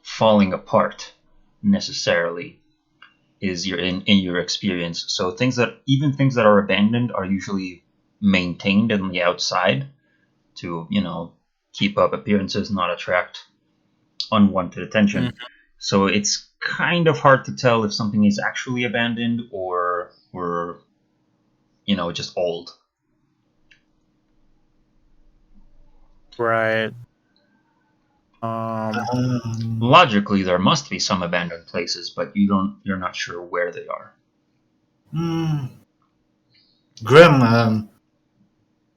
falling apart necessarily. Is your in your experience? So things that are abandoned are usually maintained on the outside to keep up appearances, not attract unwanted attention. Mm-hmm. So it's kind of hard to tell if something is actually abandoned or just old. Right. Logically, there must be some abandoned places, but you're not sure where they are. Grim,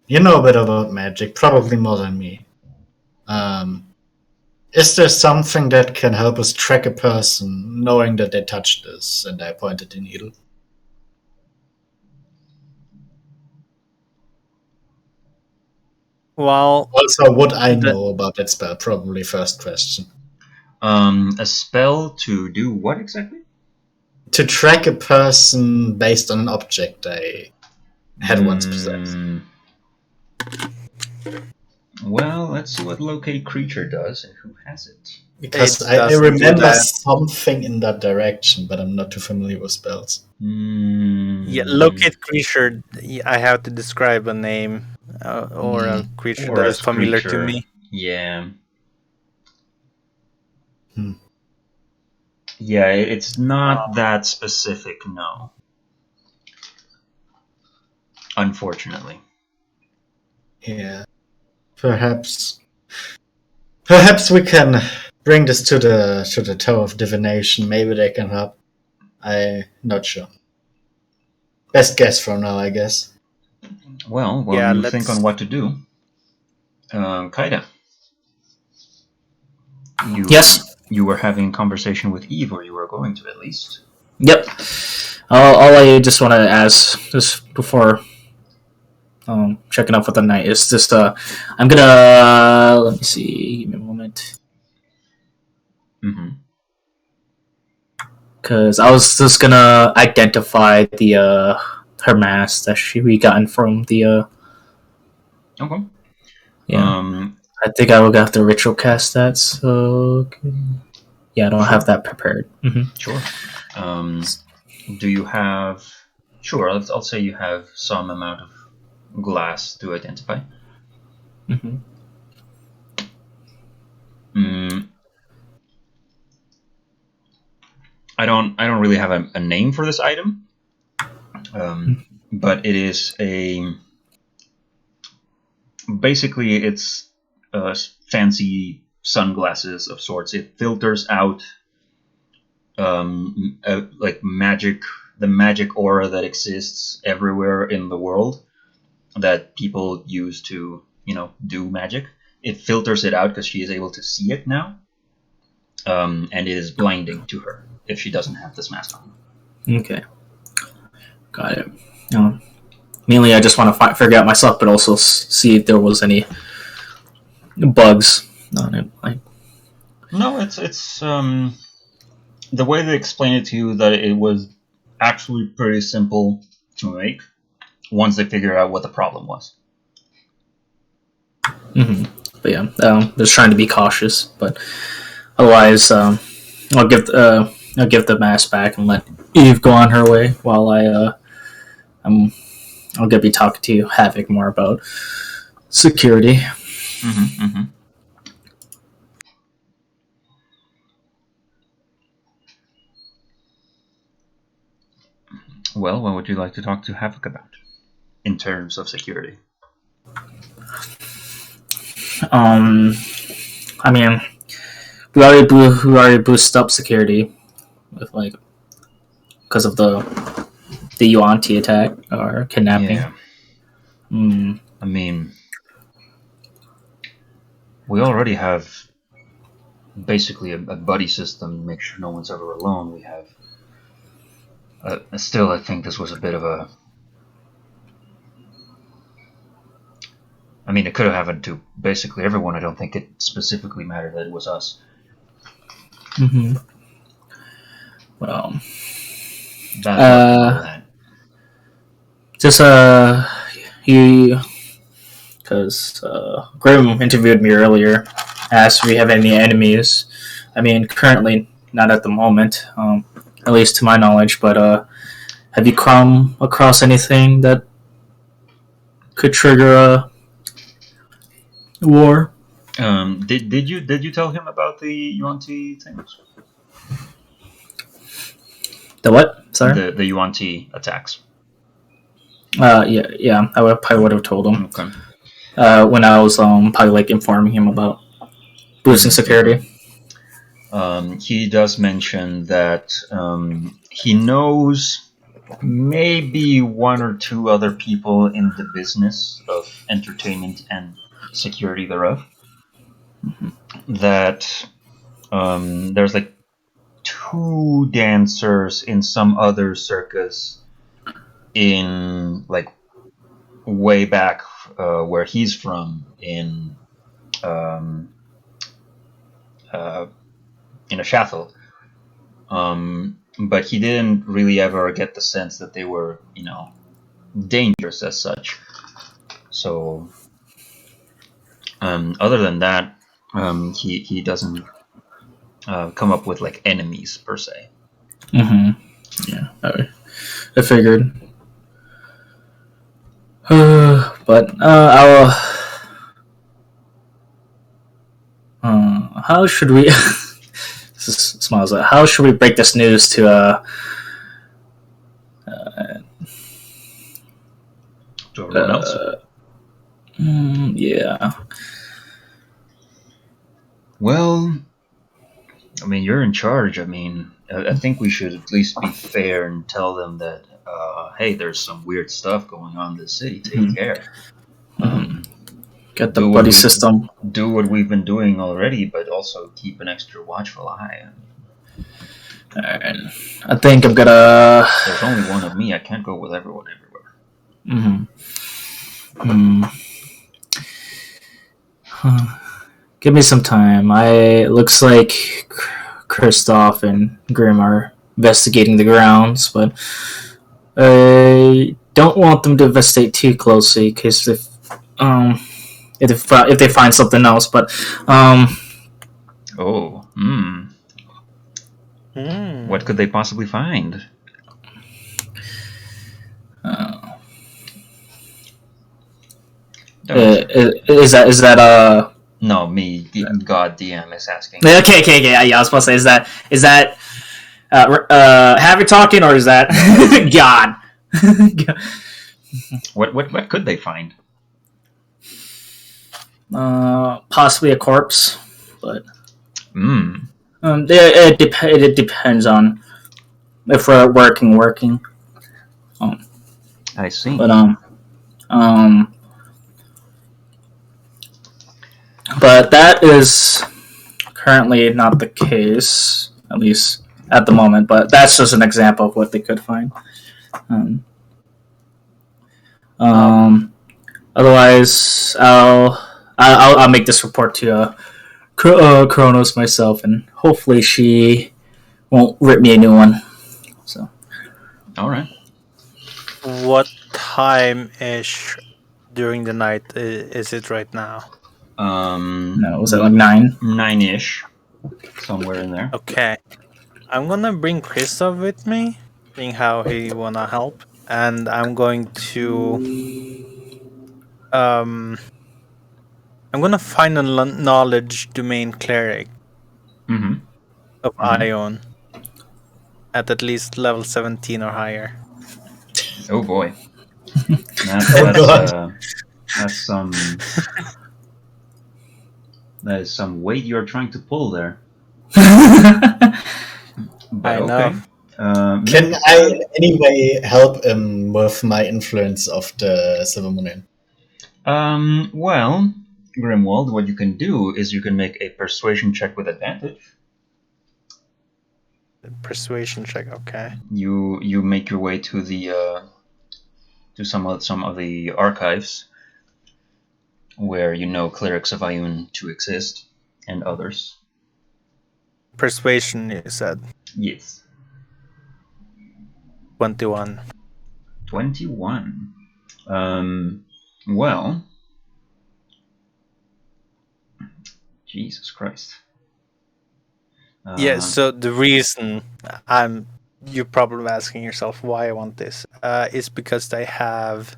you know a bit about magic, probably more than me. Is there something that can help us track a person knowing that they touched this? And I pointed the needle. Well, Also, what I know about that spell, probably first question. A spell to do what exactly? To track a person based on an object they had once possessed. Well, let's see what locate creature does and who has it. Because it I doesn't do remember that. something in that direction, but I'm not too familiar with spells. Yeah, locate creature. I have to describe a name or a creature Or that a is familiar to creature. me. Yeah. Yeah, it's not that specific, no. Unfortunately. Yeah. Perhaps we can bring this to the Tower of Divination. Maybe they can help. I'm not sure. Best guess for now, I guess. Well, Yeah, you think on what to do. Kaida. Yes. You were having a conversation with Eve, or you were going to at least. Yep. All I just want to ask, just before checking up with the night, is just I'm gonna let me see. Give me a moment. Because I was just gonna identify the her mask that we gotten from the. Okay. Yeah. I think I will have to ritual cast that. So yeah, I don't have that prepared. Sure. Do you have? Sure. I'll say you have some amount of glass to identify. I don't really have a name for this item, but it is basically it's fancy sunglasses of sorts. It filters out like the magic aura that exists everywhere in the world that people use to do magic. It filters it out because she is able to see it now, and it is blinding to her if she doesn't have this mask on. Okay, got it. Mainly, I just want to figure out myself, but also see if there was any bugs on it. No, it's the way they explain it to you that it was actually pretty simple to make once they figure out what the problem was. Mm-hmm. But yeah, just trying to be cautious. But otherwise, I'll give the mask back and let Eve go on her way while I'll be talking to Havoc more about security. Mm-hmm, mm-hmm. Well, what would you like to talk to Havoc about in terms of security? I mean, we already boosted up security with because of the Yuan-Ti attack or kidnapping. Yeah. Mm. I mean, we already have basically a buddy system to make sure no one's ever alone. We have. Still, I think this was a bit of a. I mean, it could have happened to basically everyone. I don't think it specifically mattered that it was us. Mm-hmm. Well, just because Grim interviewed me earlier, asked if we have any enemies. I mean, currently not at the moment, at least to my knowledge. But have you come across anything that could trigger a war? Did you tell him about the Yuan-Ti things? The what? Sorry. The Yuan-Ti attacks. Yeah. I probably would have told him. Okay. When I was probably informing him about boosting security. He does mention that he knows maybe one or two other people in the business of entertainment and security thereof. Mm-hmm. That there's like 2 dancers in some other circus in way back where he's from in a Shathel, but he didn't really ever get the sense that they were dangerous as such. So other than that, he doesn't come up with enemies per se. Mm-hmm. Yeah, I figured. But I'll. How should we? Smiles. How should we break this news to everyone else? Yeah. Well, I mean, you're in charge. I mean, I think we should at least be fair and tell them that, hey, there's some weird stuff going on in the city. Take care. Get the buddy system. Do what we've been doing already, but also keep an extra watchful eye. And I think I'm gonna. There's only one of me. I can't go with everyone everywhere. Give me some time. It looks like Kristoff and Grim are investigating the grounds, but I don't want them to investigate too closely because if they find something else, but what could they possibly find? Is that No, me, God DM is asking. Okay. Yeah, I was supposed to say, is that Have you talking, or is that God? What could they find? Possibly a corpse, but Hmm. it depends on if we're working. I see. But but that is currently not the case, at least at the moment. But that's just an example of what they could find. Otherwise, I'll make this report to Kronos myself, and hopefully she won't rip me a new one. So. All right. What time ish during the night is it right now? No, was it like 9? 9-ish, somewhere in there. Okay. I'm gonna bring Christoph with me, seeing how he wanna help. And I'm going to I'm gonna find a knowledge domain cleric Mm-hmm. of Ion at least level 17 or higher. Oh boy. God. That's some that is some weight you're trying to pull there. But I know. okay. Can I in any way help him with my influence of the Silver Moon? Well, Grimwald, what you can do is you can make a persuasion check with advantage. Persuasion check, okay. You make your way to the to some of the archives where you know clerics of Ioun to exist and others. Persuasion, you said. Yes. 21. 21. Well, Jesus Christ. Yeah, so the reason you're probably asking yourself why I want this is because they have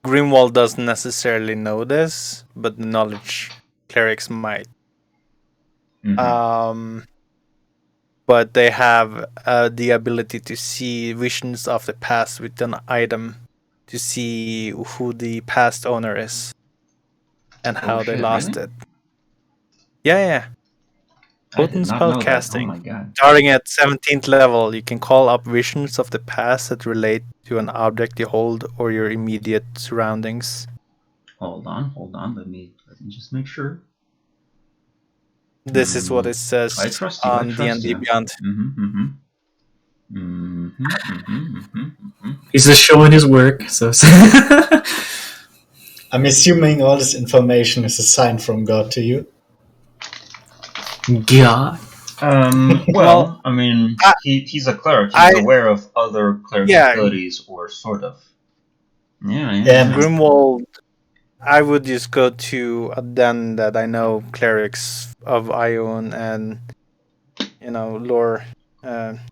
Grimwald doesn't necessarily know this, but the knowledge clerics might. But they have the ability to see visions of the past with an item to see who the past owner is and how they lost really? it. Yeah. I did Potent not spell know casting. that. Oh my god. Starting at 17th level, you can call up visions of the past that relate to an object you hold or your immediate surroundings. Hold on. Let me just make sure. This is what it says I trust you. on D&D Beyond. He's just showing his work. So I'm assuming all this information is a sign from God to you. God. Well, I mean, he's a cleric. He's aware of other cleric abilities, or sort of. Yeah. Grimwald, I would just go to a den that I know clerics of Ion and, lore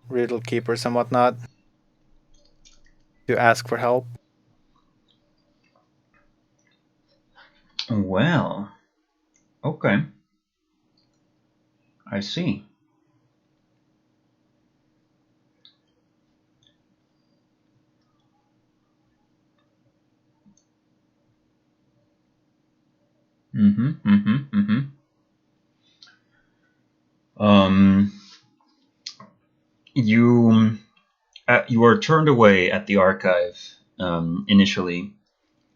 riddle keepers and whatnot to ask for help. Well, okay. I see. You are turned away at the archive initially.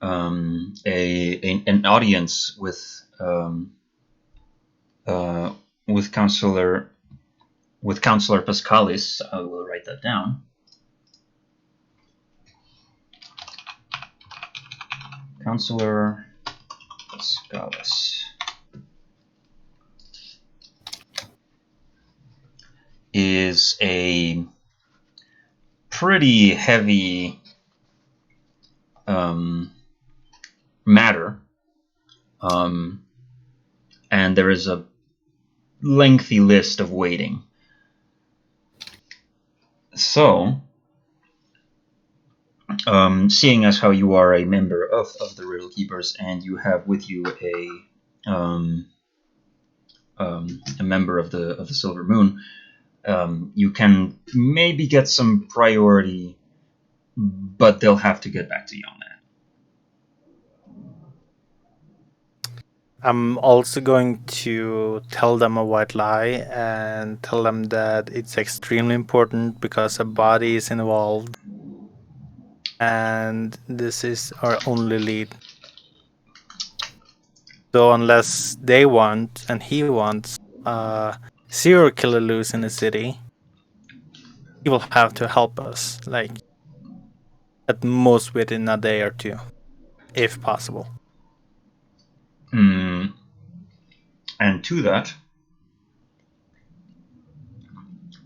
An audience with counselor Pascalis. I will write that down. Counselor Pascalis is a pretty heavy matter, and there is a lengthy list of waiting. So, seeing as how you are a member of the Riddle Keepers and you have with you a member of the Silver Moon, you can maybe get some priority, but they'll have to get back to you on that. I'm also going to tell them a white lie and tell them that it's extremely important because a body is involved and this is our only lead. So unless they want and he wants a serial killer loose in the city, he will have to help us, like at most within a day or two, if possible. And to that,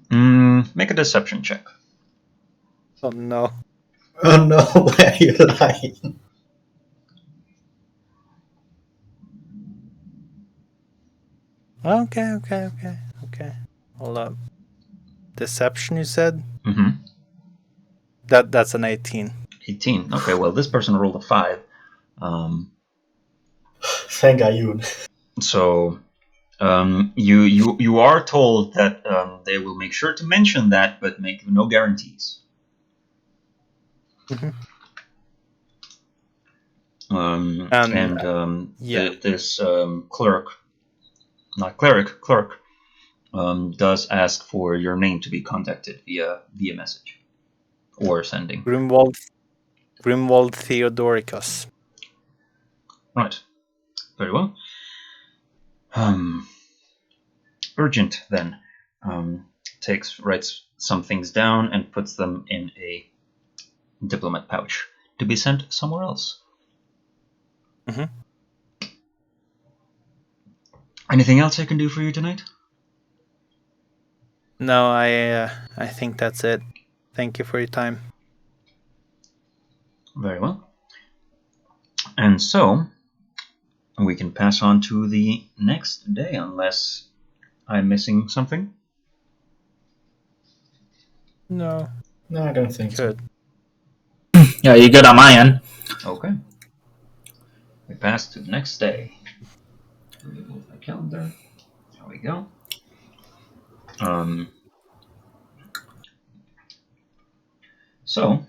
make a deception check. Oh no. Oh no, why are you lying? Okay. Hold up. Deception, you said? Mm-hmm. That's an 18. 18. Okay, well, this person rolled a 5. Thank Ayun. So you are told that they will make sure to mention that, but make no guarantees. Mm-hmm. This clerk does ask for your name to be contacted via message or sending. Grimwald Theodoricus. Right. Very well. Urgent then. Writes some things down and puts them in a diplomat pouch to be sent somewhere else. Mm-hmm. Anything else I can do for you tonight? No, I think that's it. Thank you for your time. Very well. And so we can pass on to the next day, unless I'm missing something. No. No, I don't think Good. Yeah, you're good on my end. Okay. We pass to the next day. Move my calendar. There we go. So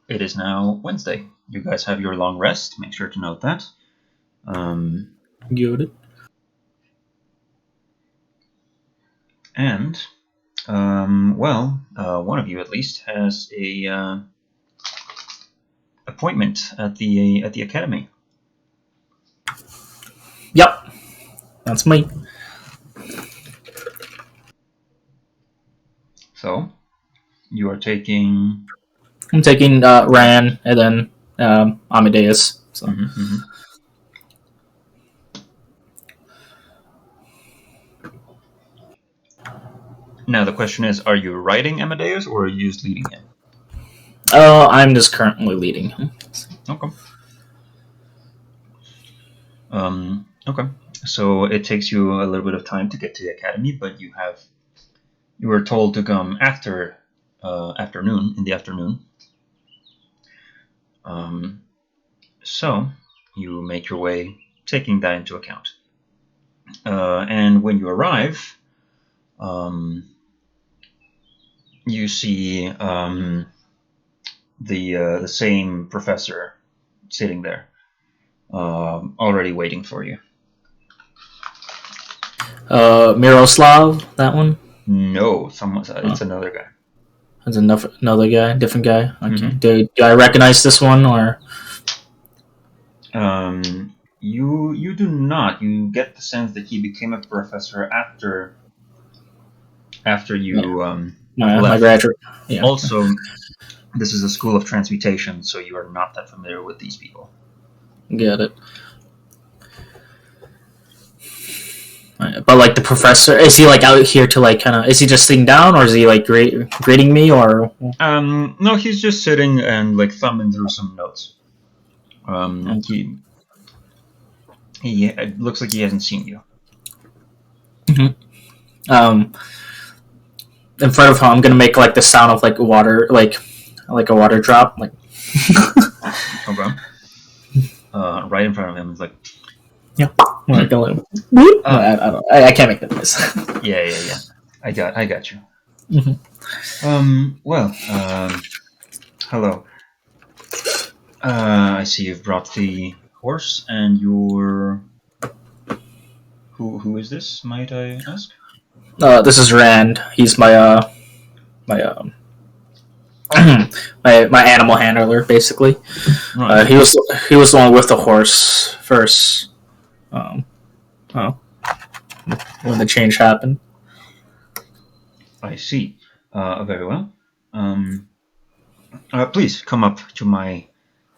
it is now Wednesday. You guys have your long rest. Make sure to note that. Good. And one of you at least has a appointment at the academy. Yep, that's me. So you are taking. I'm taking Ran and then Amadeus. So. Mm-hmm. Now the question is: are you riding Amadeus or are you just leading him? I'm just currently leading him. Okay. Okay. So it takes you a little bit of time to get to the academy, but you were told to come after in the afternoon. So you make your way, taking that into account. And when you arrive, you see the same professor sitting there, already waiting for you. Miroslav, that one? No, it's another guy. That's another guy, different guy. Okay. Mm-hmm. Do I recognize this one or? You do not. You get the sense that he became a professor after you left. My graduate. Yeah. Also, this is a school of transmutation, so you are not that familiar with these people. Get it. But like the professor, is he like out here to like kind of? Is he just sitting down, or is he like greeting me, or? No, he's just sitting and like thumbing through some notes. He it looks like he hasn't seen you. Mm-hmm. In front of him, I'm gonna make like the sound of like water, like a water drop, like. Okay. Right in front of him, it's like. Yeah. Like a little, whoop. I don't. I can't make that noise. Yeah. I got you. Well, hello. I see you've brought the horse, and you're. Who is this? Might I ask? This is Rand. He's my my animal handler, basically. Right. He was the one with the horse first. Um, oh, when the change happened. I see. Very well. Um, please come up to my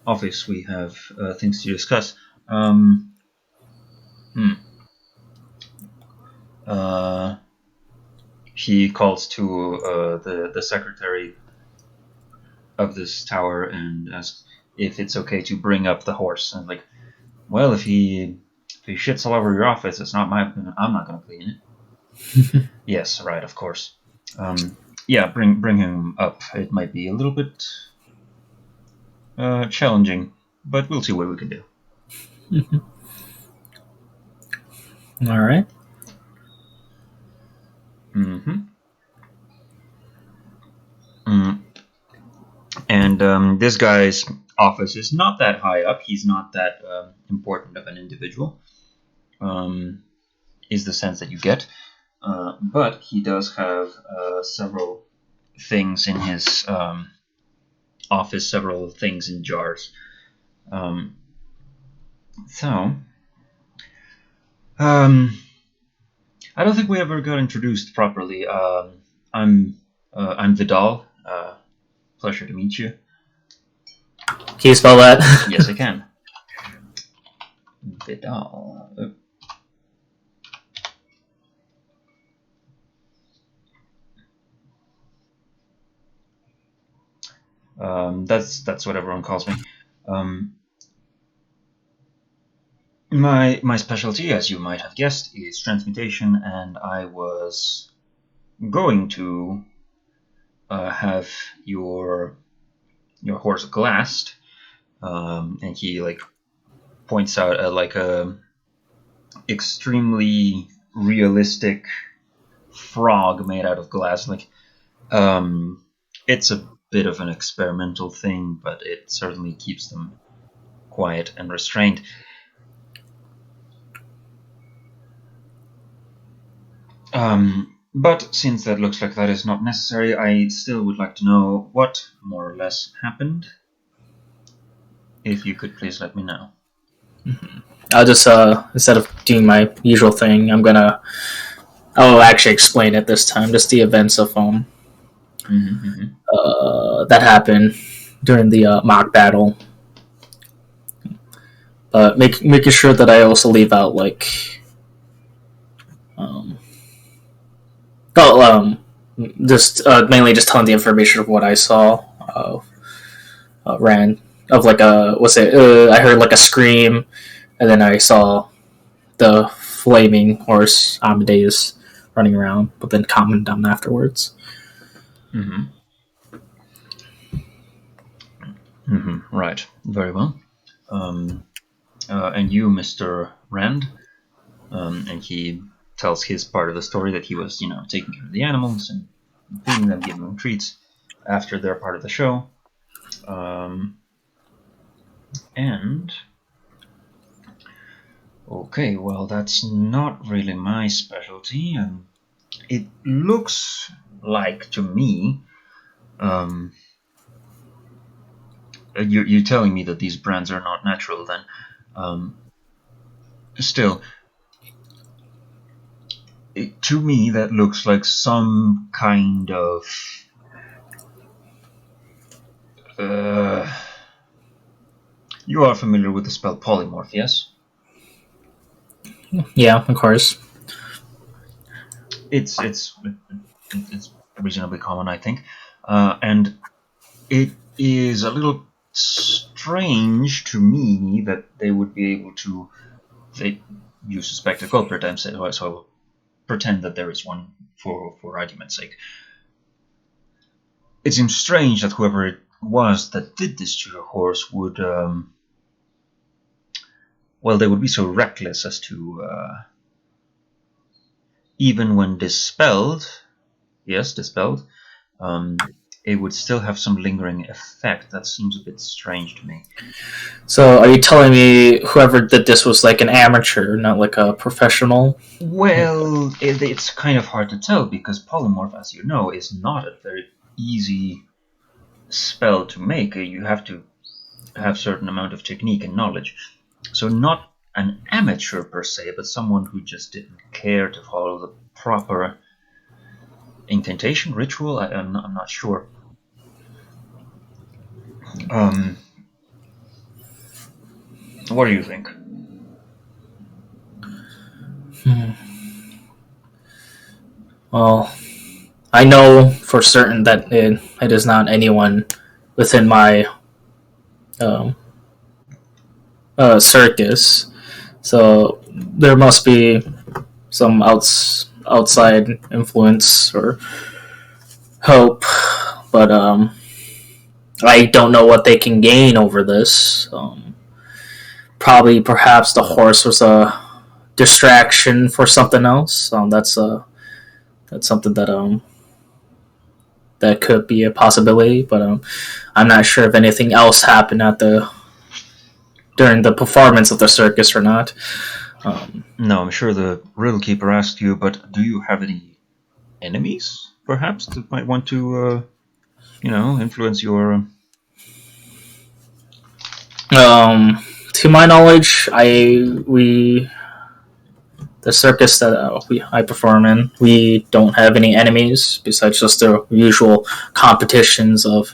office. We have things to discuss. Hmm. Uh, he calls to the secretary of this tower and asks if it's okay to bring up the horse. And like, well, if he shits all over your office, it's not my. I'm not going to clean it. Yes, right, of course. Yeah, bring him up. It might be a little bit challenging, but we'll see what we can do. All right. Mm-hmm. Mm. And this guy's office is not that high up. He's not that important of an individual. Is the sense that you get. But he does have several things in his office, several things in jars. So, I don't think we ever got introduced properly. I'm Vidal. Pleasure to meet you. Can you spell that? Yes, I can. Vidal. That's what everyone calls me. My specialty, as you might have guessed, is transmutation, and I was going to have your horse glassed, and he like points out at like a extremely realistic frog made out of glass. Like, it's a bit of an experimental thing, but it certainly keeps them quiet and restrained. But since that looks like that is not necessary, I still would like to know what more or less happened. If you could please let me know. I'll just instead of doing my usual thing, I'll actually explain it this time. Just the events of that happened during the mock battle. But making sure that I also leave out like um, oh, just mainly just telling the information of what I saw. Ran of like a what's it? I heard like a scream, and then I saw the flaming horse Amadeus running around, but then calming down afterwards. Right. Very well. And you, Mr. Rand, and he tells his part of the story that he was, taking care of the animals and feeding them, giving them treats after their part of the show. And okay, well, that's not really my specialty, and it looks like to me. You're telling me that these brands are not natural, then. Still, to me, that looks like some kind of. You are familiar with the spell polymorph, yes? Yeah, of course. It's reasonably common, I think, and it is a little strange to me that they would be able to. You suspect a culprit, so I will pretend that there is one for argument's sake. It seems strange that whoever it was that did this to your horse would well, they would be so reckless as to, even when dispelled, it would still have some lingering effect. That seems a bit strange to me. So, are you telling me whoever did this was like an amateur, not like a professional? Well, it's kind of hard to tell because polymorph, as you know, is not a very easy spell to make. You have to have certain amount of technique and knowledge. So not an amateur per se, but someone who just didn't care to follow the proper incantation ritual. I'm not sure. What do you think? Well, I know for certain that it is not anyone within my um, circus. So there must be some outside influence or hope, but I don't know what they can gain over this. Probably, perhaps the horse was a distraction for something else. That's something that could be a possibility, but I'm not sure if anything else happened during the performance of the circus or not. No, I'm sure the Riddle Keeper asked you, but do you have any enemies, perhaps, that might want to, influence your... To my knowledge, the circus that I perform in, we don't have any enemies besides just the usual competitions of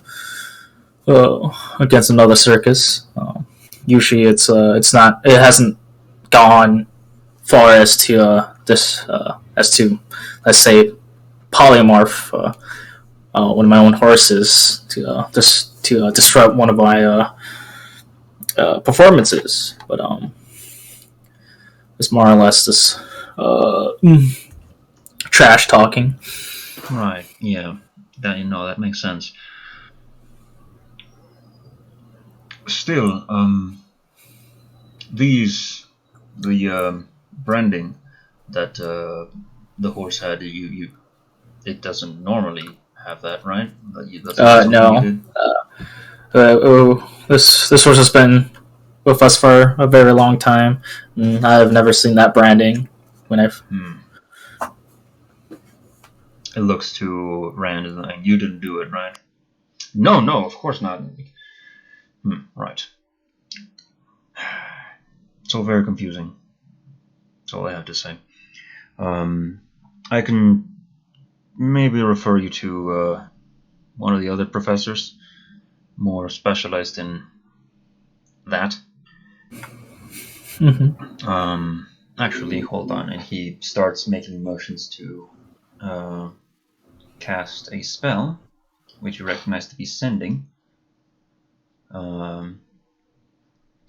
against another circus. Usually, it hasn't gone far as to let's say polymorph one of my own horses to disrupt one of my performances, but it's more or less this trash talking. Right, yeah. That makes sense. Still, the branding that the horse had, it doesn't normally have that, right? No. This horse has been with us for a very long time. I've never seen that branding when I've. It looks too random. And you didn't do it, right? No, of course not. Right. It's all very confusing. That's all I have to say. I can maybe refer you to one of the other professors, more specialized in that. Actually, hold on. And he starts making motions to cast a spell, which you recognize to be sending.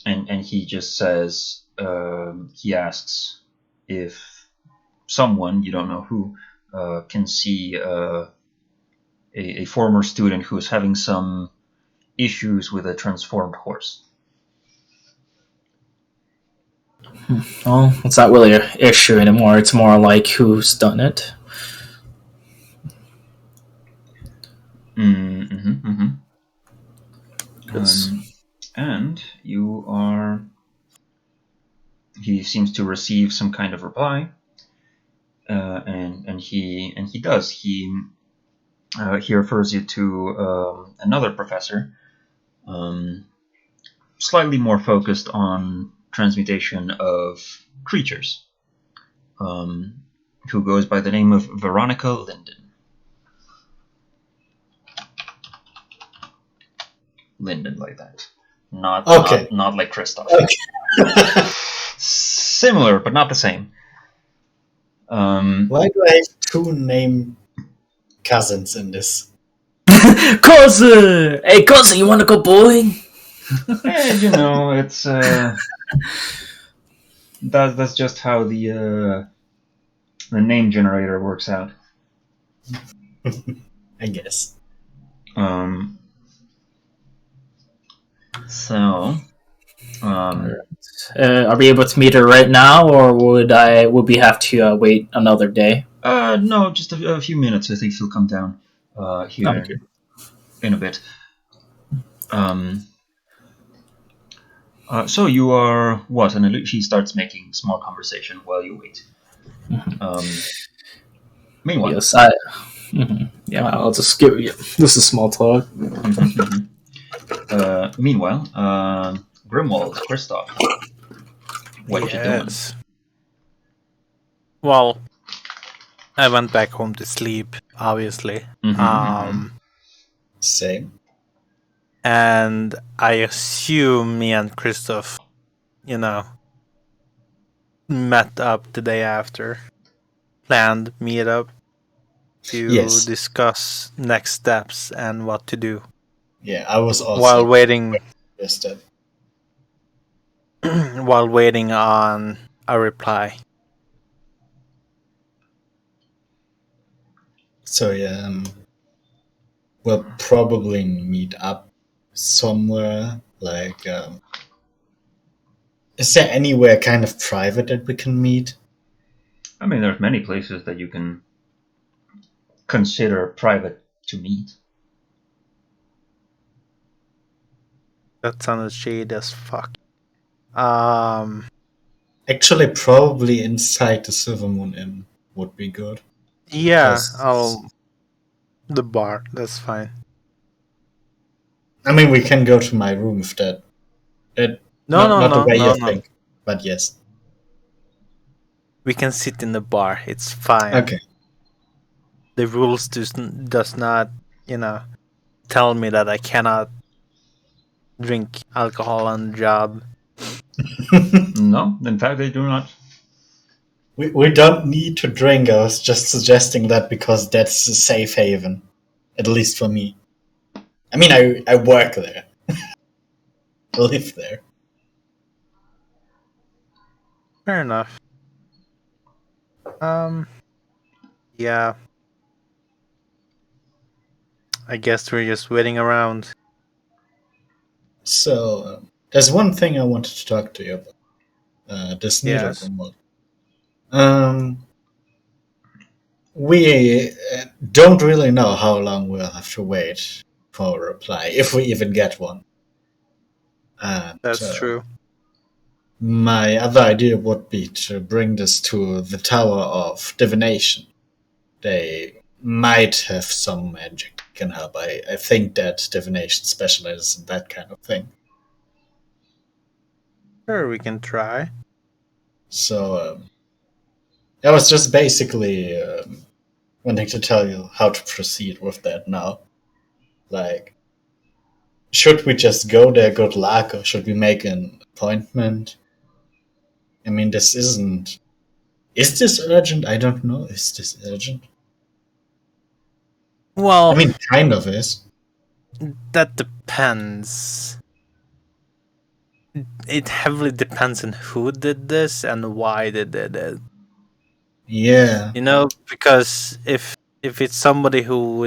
And he just says, he asks if someone, you don't know who, can see a former student who is having some issues with a transformed horse. Well, it's not really an issue anymore. It's more like who's done it. And you are... He seems to receive some kind of reply, and he does. He refers you to another professor, slightly more focused on transmutation of creatures, who goes by the name of Veronica Linden. Linden, like that. Not like Kristoff. Okay. Similar, but not the same. Why do I have two name cousins in this? Cousin! Hey, cousin, you want to go bowling? It's that's just how the name generator works out. I guess. So Um, Are we able to meet her right now, or would we have to wait another day? no, just a few minutes. I think she'll come down here Okay. in a bit. So you are what? And she starts making small conversation while you wait. Um, Meanwhile, Yes, yeah, I'll just give you. This is small talk. meanwhile, Grimwald, Kristoff, what you doing? Yes. Well, I went back home to sleep, obviously. Same. And I assume me and Christoph, met up the day after, planned meet up to Yes. discuss next steps and what to do Yeah, I was while also waiting interested. while waiting on a reply. So yeah, we'll probably meet up somewhere. Like, is there anywhere kind of private that we can meet? I mean, there's many places that you can consider private to meet. That sounded shady as fuck. Actually, probably inside the Silver Moon Inn would be good. Yeah, Because, the bar. That's fine. I mean, we can go to my room if that. No, no, Not the no, way you no, no. think, but yes. We can sit in the bar. It's fine. Okay. The rules does not, tell me that I cannot drink alcohol on the job. No, in fact, they do not. We don't need to drink. I was just suggesting that because that's a safe haven, at least for me. I mean, I work there, I live there. Fair enough. Yeah. I guess we're just waiting around. So there's one thing I wanted to talk to you about. This needle Yes. Grimwald. We don't really know how long we'll have to wait for a reply, if we even get one. And That's true. my other idea would be to bring this to the Tower of Divination. They might have some magic can help. I think that divination specializes in that kind of thing. Sure, we can try. So I was just basically wanting to tell you how to proceed with that now. Like, should we just go there, good luck, or should we make an appointment? I mean, this isn't. Is this urgent? I don't know. Is this urgent? I Well, mean, kind of is. that depends. It heavily depends on who did this and why they did it. Yeah. Because if it's somebody who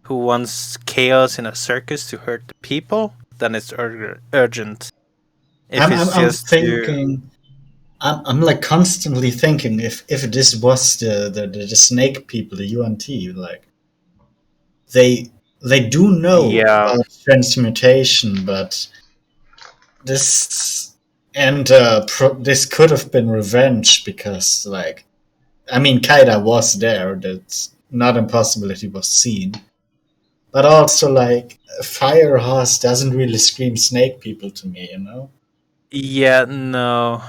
wants chaos in a circus to hurt the people, then it's urgent. If it's I'm just to thinking. I'm like constantly thinking if this was the snake people, the UNT, like they do know yeah, about transmutation, but this and this could have been revenge because like I mean Kaida was there. That's not impossible that he was seen, but also like Fire Horse doesn't really scream snake people to me, you know. yeah, no,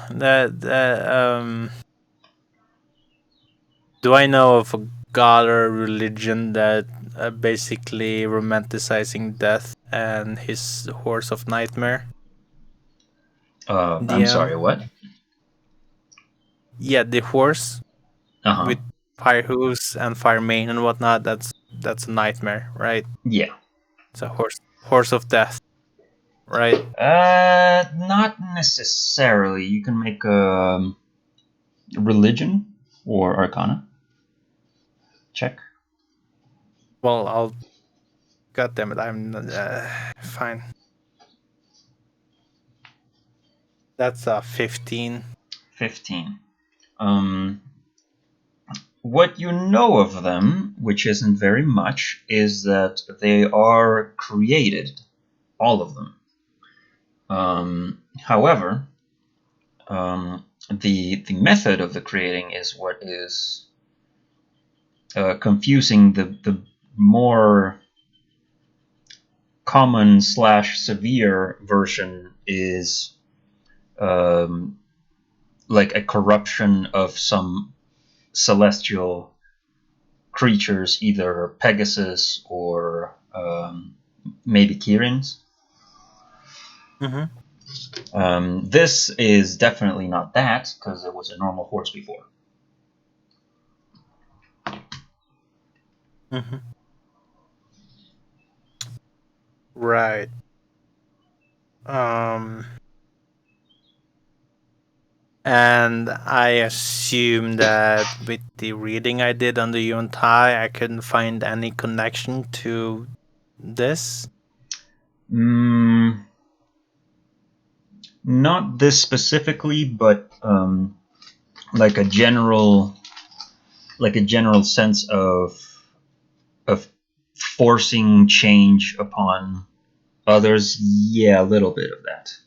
do I know of a god or religion that basically romanticizing death and his horse of nightmare? I'm DM. sorry, what? Yeah, the horse Uh huh. with fire hooves and fire mane and whatnot. That's a nightmare, right? Yeah. It's a horse of death, right? Not necessarily. You can make religion or arcana check. Well, I'll. God damn it, I'm fine. That's a 15. 15. What you know of them, which isn't very much, is that they are created, all of them. However, the method of the creating is what is confusing. The more common / severe version is like a corruption of some celestial creatures, either Pegasus or maybe Kirins. Mm-hmm. This is definitely not that, because it was a normal horse before. Mm-hmm. Right. And I assume that with the reading I did on the Yuntai, I couldn't find any connection to this. Not this specifically, but like a general sense of forcing change upon others. Yeah, a little bit of that.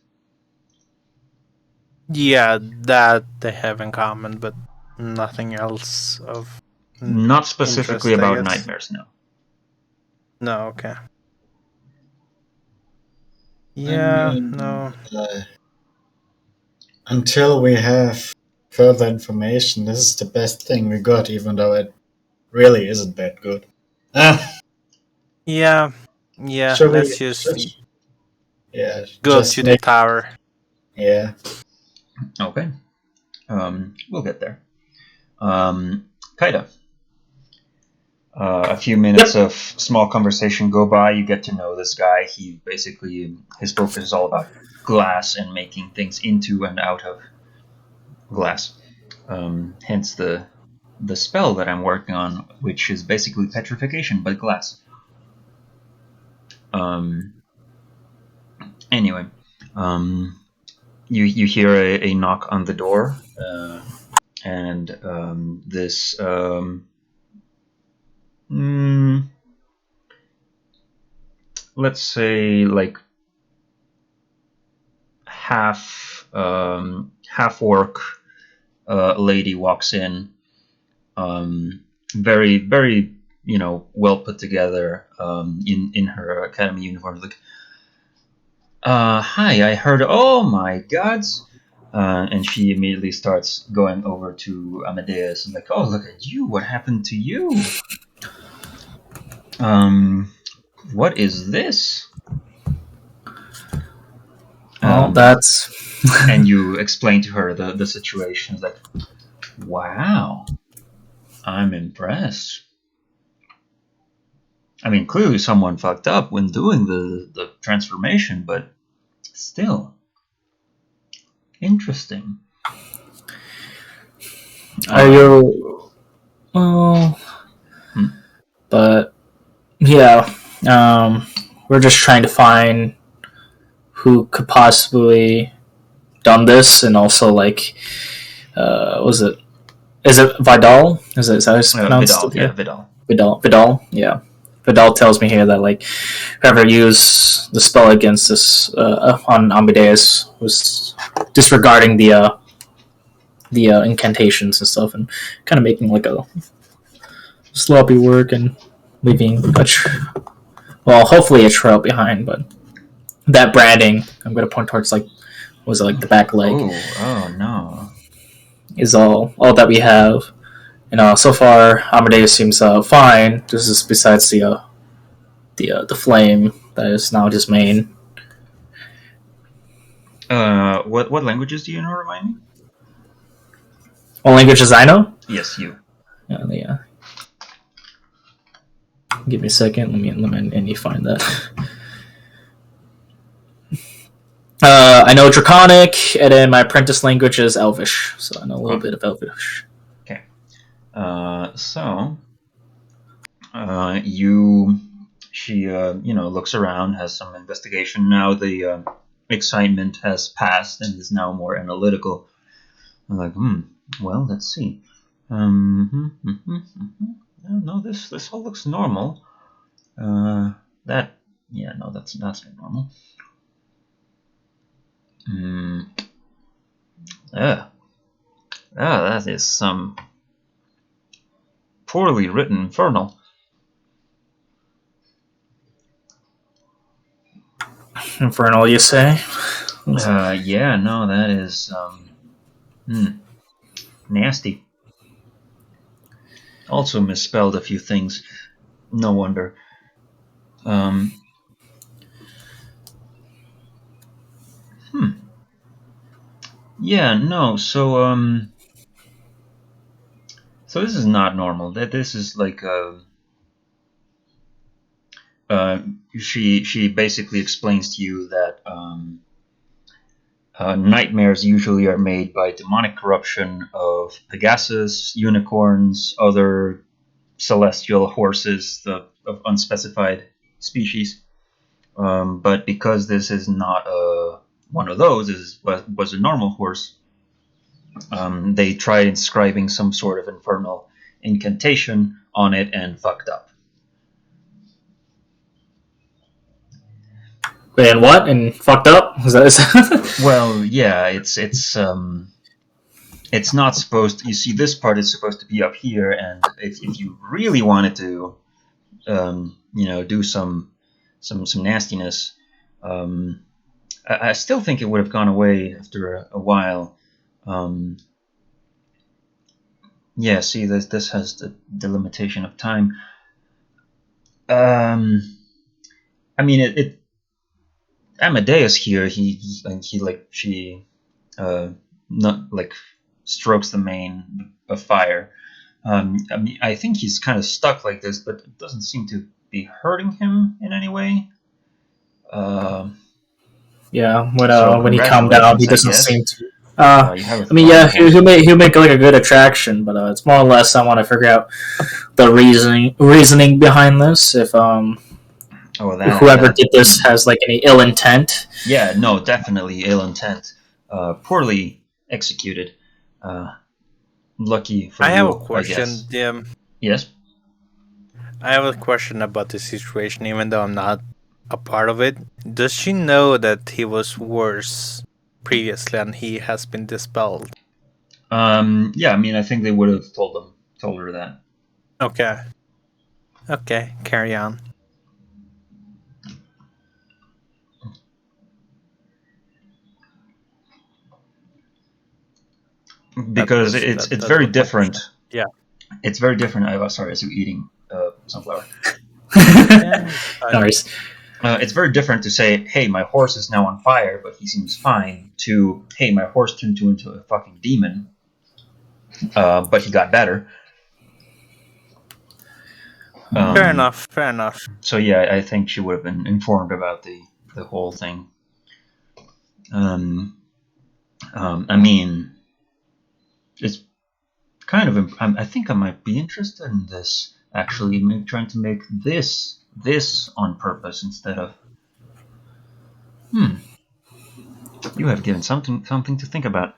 Yeah, that they have in common, but nothing else of Not specifically interest, I about guess. nightmares, no. No, okay. I Yeah, mean, no. until we have further information, this is the best thing we got, even though it really isn't that good. Yeah, Should let's we? just Yeah, go just to the make. tower. Yeah. Okay. We'll get there. Kaida. A few minutes of small conversation go by. You get to know this guy. He basically, his focus is all about glass and making things into and out of glass. Hence the spell that I'm working on, which is basically petrification but glass. Anyway, you hear a knock on the door, and this let's say like half orc lady walks in, very very well put together, in her academy uniform, like, hi, I heard, oh my gods. And she immediately starts going over to Amadeus and like, oh, look at you, what happened to you? What is this? Well, that's and you explain to her the situation. Like, wow, I'm impressed. I mean, clearly someone fucked up when doing the transformation, but still interesting. are you well, but yeah, we're just trying to find who could possibly done this, and also like, was it? Is it Vidal? Is that how it's pronounced? Vidal, yeah, Vidal. Vidal, yeah. Vidal tells me here that like whoever used the spell against this on Amadeus was disregarding the incantations and stuff, and kind of making like a sloppy work and leaving hopefully a trail behind. But that branding, I'm gonna point towards like, was it like the back leg? Oh no. Is all that we have. And so far, Amadeus seems fine. This is besides the flame that is now his main. What languages do you know? Remind me. What languages I know? Yes, you. Yeah. Give me a second. Let me find that. I know Draconic, and then my apprentice language is Elvish, so I know a little bit of Elvish. Okay. She looks around, has some investigation. Now the excitement has passed and is now more analytical. I'm like, well, let's see. No, this all looks normal. That's not normal. That is some poorly written infernal. Infernal, you say? Yeah, no, that is nasty. Also misspelled a few things. No wonder. Yeah, no. So this is not normal. That this is like she basically explains to you that nightmares usually are made by demonic corruption of Pegasus, unicorns, other celestial horses of unspecified species. But because this is not one of those, was a normal horse, they tried inscribing some sort of infernal incantation on it and fucked up. And what? And fucked up? Is that Well, yeah, it's not supposed to, you see, this part is supposed to be up here, and if you really wanted to do some nastiness, I still think it would have gone away after a while. Yeah, see, this has the limitation of time. I mean, it Amadeus here, she not like strokes the mane of fire. I mean, I think he's kind of stuck like this, but it doesn't seem to be hurting him in any way. Yeah, So when he calmed down, he congratulations, I doesn't guess. seem to. You have a I mean, yeah, flying horse. he'll make like a good attraction, but it's more or less I want to figure out the reasoning behind this. If whoever did this has like any ill intent. Yeah, no, definitely ill intent. Poorly executed. Lucky for I you, have a question. I guess. Yes. I have a question about the situation, even though I'm not a part of it. Does she know that he was worse previously and he has been dispelled? Yeah, I mean, I think they would have told her that. Okay. Okay, carry on. Because it's very different. Yeah. It's very different. Sorry, I was eating sunflower. Nice. It's very different to say, "Hey, my horse is now on fire, but he seems fine," to "Hey, my horse turned into a fucking demon, but he got better." Fair enough. Fair enough. So yeah, I think she would have been informed about the whole thing. I mean, it's kind of. I think I might be interested in this. Actually, trying to make this on purpose instead of. You have given something to think about.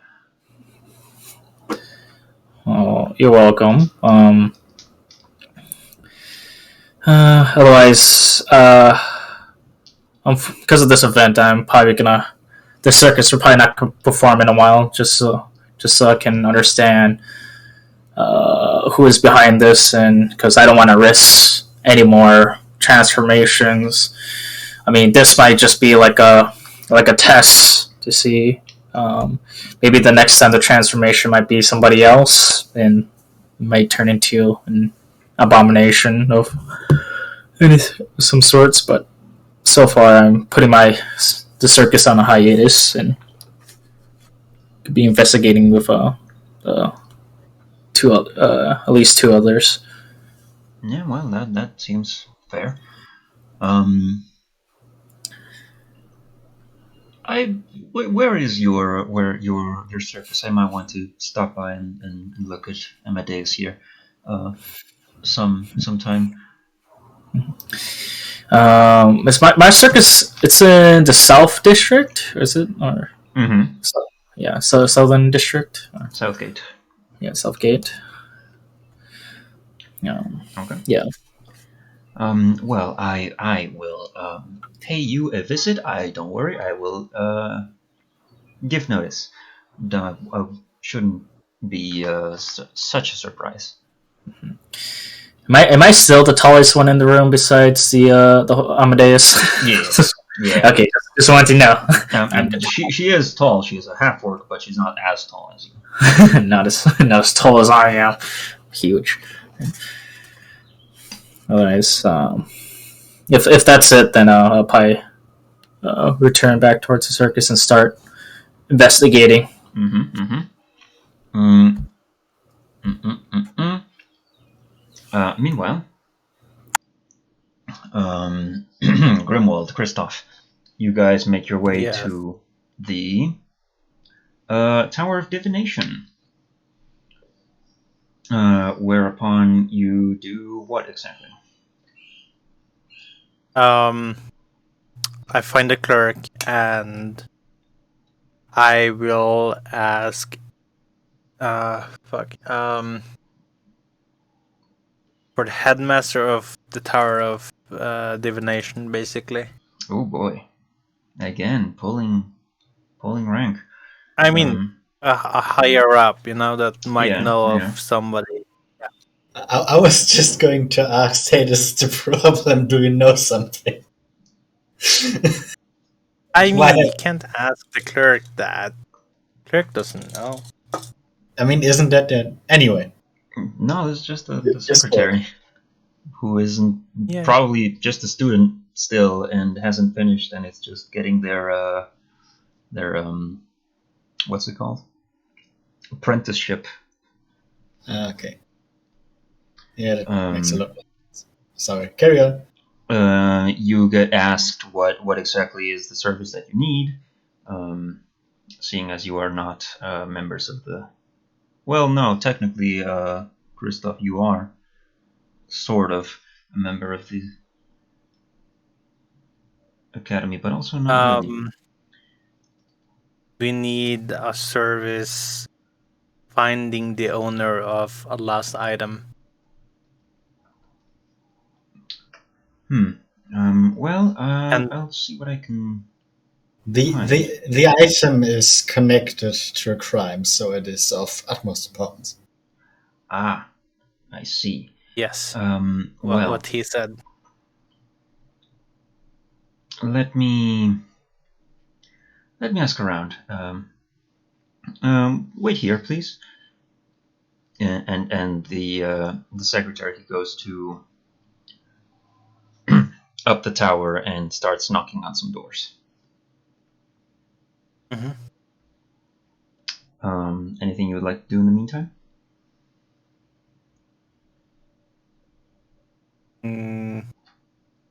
Oh, you're welcome. Otherwise, because of this event, I'm probably gonna. The circus will probably not perform in a while, just so I can understand who is behind this, and because I don't want to risk any more transformations. I mean, this might just be like a test to see. Maybe the next time the transformation might be somebody else, and might turn into an abomination of some sorts. But so far, I'm putting the circus on a hiatus and could be investigating with at least two others. Yeah, well, that seems fair. Where is your circus? I might want to stop by and look at Amadeus here, sometime. It's my circus. It's in the South District, is it? Or yeah, so Southern District. Southgate. Yeah, Southgate. Okay. Yeah. Well, I will pay you a visit. Don't worry. I will give notice. Shouldn't be such a surprise. Am I still the tallest one in the room besides the Amadeus? Yes. Yeah. Okay, just wanted to know. She is tall. She is a half orc, but she's not as tall as you. not as tall as I am. Huge. Otherwise, if that's it, then I'll probably return back towards the circus and start investigating. Meanwhile, Grimwald, Kristoff, you guys make your way to the Tower of Divination. Whereupon you do what exactly? I find the clerk and I will ask for the headmaster of the Tower of Divination, basically. Oh boy. Again, pulling rank. I mean, a higher up, that might know yeah. of somebody. I was just going to ask, hey, this is the problem. Do you know something? I mean, you can't ask the clerk that. Clerk doesn't know. I mean, isn't that the... Anyway. No, it's just the secretary who isn't probably just a student still and hasn't finished, and it's just getting their what's it called? Apprenticeship. Okay. Yeah, that makes a lot of sense. Sorry, carry on. You get asked what exactly is the service that you need, seeing as you are not members of the... Well, no, technically, Kristoff, you are sort of a member of the academy, but also not really. We need a service finding the owner of a lost item. Well, I'll see what I can... The item is connected to a crime, so it is of utmost importance. Ah, I see. Yes. Well, what he said. Let me ask around. Wait here, please. And the secretary goes to up the tower and starts knocking on some doors. Anything you would like to do in the meantime?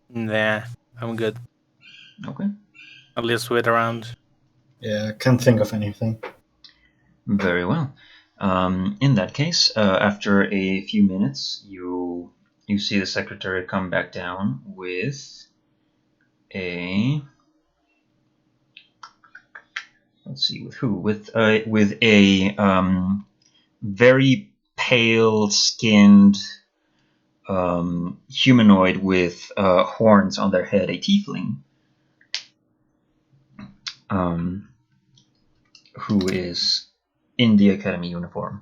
Nah, I'm good. Okay. I'll just wait around. Yeah, I can't think of anything. Very well. In that case, after a few minutes, you see the secretary come back down with a... Let's see, with who? With a very pale-skinned humanoid with horns on their head, a tiefling, who is in the academy uniform.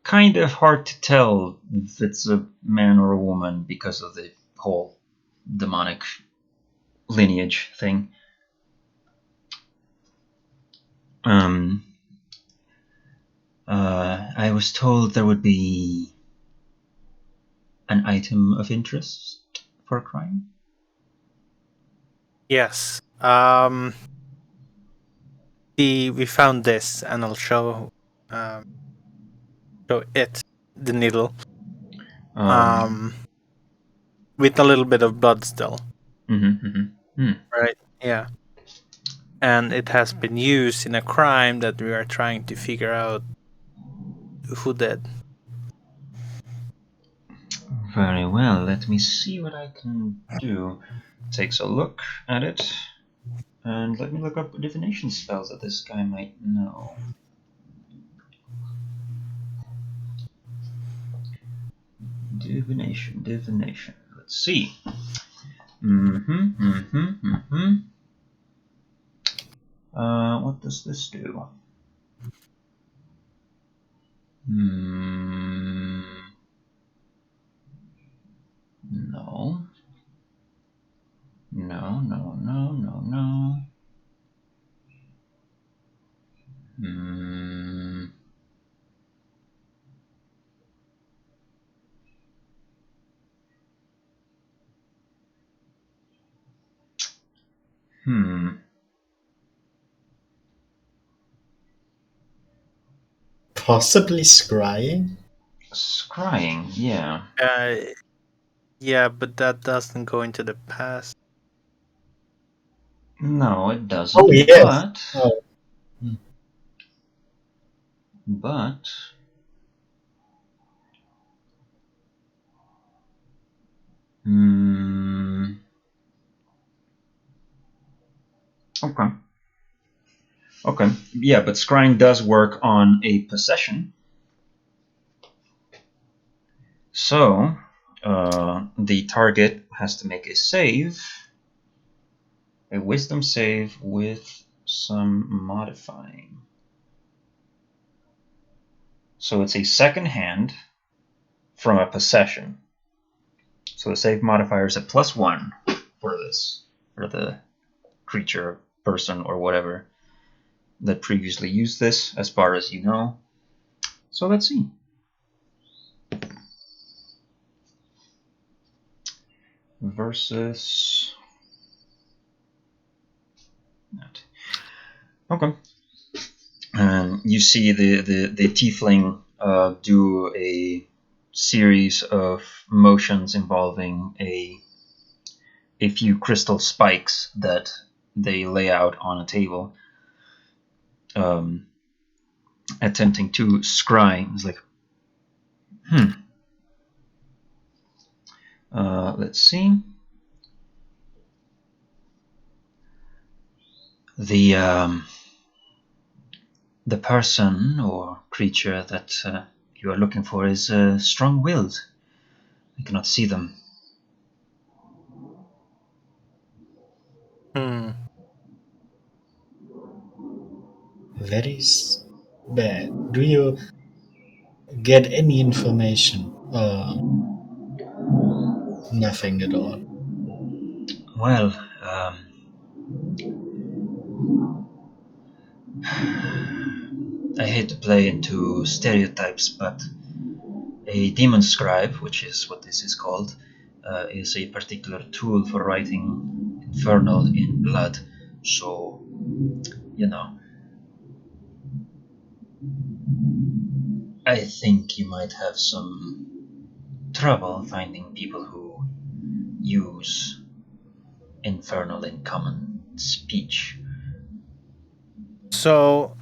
Kind of hard to tell if it's a man or a woman because of the whole demonic lineage thing. I was told there would be an item of interest for a crime. Yes. We found this, and I'll show it the needle. With a little bit of blood still. Right. Yeah. And it has been used in a crime that we are trying to figure out who did. Very well. Let me see what I can do. Takes a look at it, and let me look up divination spells that this guy might know. Divination. Let's see. What does this do? No. No. Possibly scrying? Scrying, yeah. Yeah, but that doesn't go into the past. No, it doesn't. Oh, yes. But okay. Okay. Yeah, but scrying does work on a possession. So the target has to make a save, a wisdom save with some modifying. So it's a second hand from a possession. So the save modifier is a +1 for this, for the creature, person, or whatever that previously used this, as far as you know. So let's see. Versus that. Okay. You see the tiefling do a series of motions involving a few crystal spikes that they lay out on a table, attempting to scry. It's like, let's see. The person or creature that you are looking for is strong-willed. I cannot see them. Very bad. Do you get any information? Nothing at all. Well, I hate to play into stereotypes, but a demon scribe, which is what this is called, is a particular tool for writing infernal in blood. So, I think you might have some trouble finding people who use infernal in common speech. So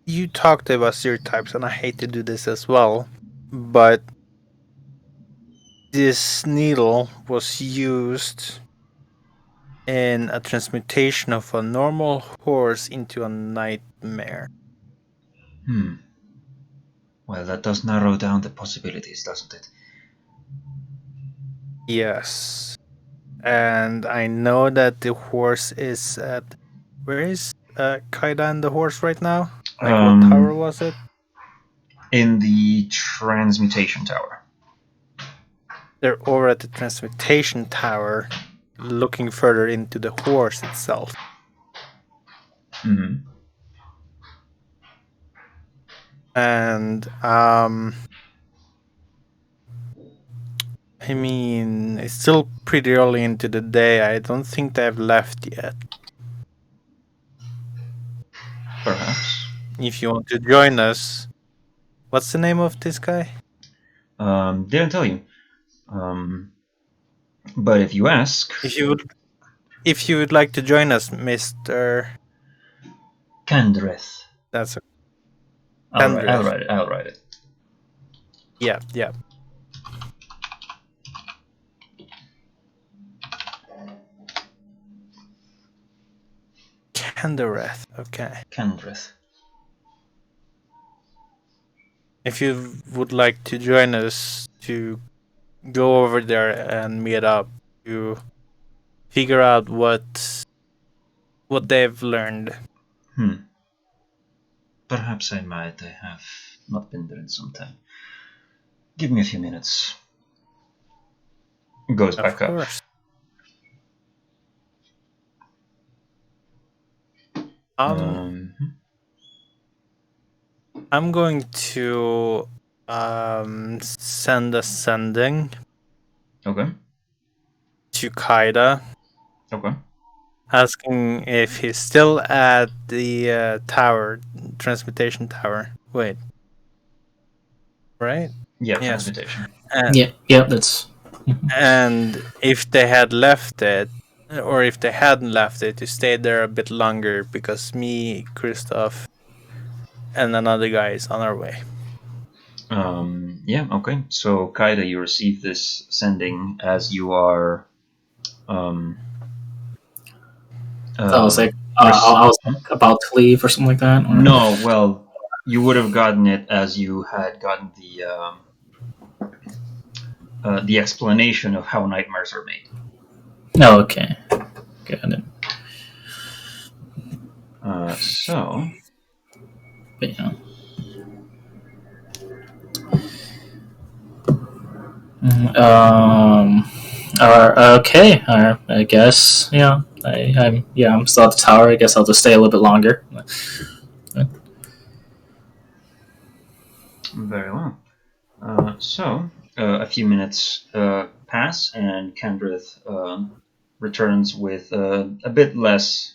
you talked about stereotypes, and I hate to do this as well, but this needle was used in a transmutation of a normal horse into a nightmare. Well, that does narrow down the possibilities, doesn't it? Yes. And I know that the horse is at. Where is Kaida and the horse right now? Like, what tower was it? In the transmutation tower. They're over at the transmutation tower, looking further into the horse itself. And I mean, it's still pretty early into the day. I don't think they've left yet. Perhaps. If you want to join us, what's the name of this guy? Didn't tell you. But if you ask, if you would like to join us, Mister Candreth. That's a I'll write it. Yeah. Kendereth. Okay. Kendrith. If you would like to join us to go over there and meet up to figure out what they've learned. Perhaps I might. I have not been there in some time. Give me a few minutes. Goes Of back up. course. I'm going to send a sending Okay. to Kaida, Okay. asking if he's still at the tower, transmutation tower. Wait. Right? Yeah, Yes. transmutation. Yeah, that's. And if they had left it, or if they hadn't left it, to stay there a bit longer because me, Christoph, and another guy is on our way. Yeah, okay. So, Kaida, you receive this sending as you are. I was like, about to leave or something like that. Or? No, well, you would have gotten it as you had gotten the explanation of how nightmares are made. Oh, okay. Got it. So. But, yeah. Okay. I guess. Yeah. I'm still at the tower. I guess I'll just stay a little bit longer. Very well. So a few minutes pass, and Kendrith returns with a bit less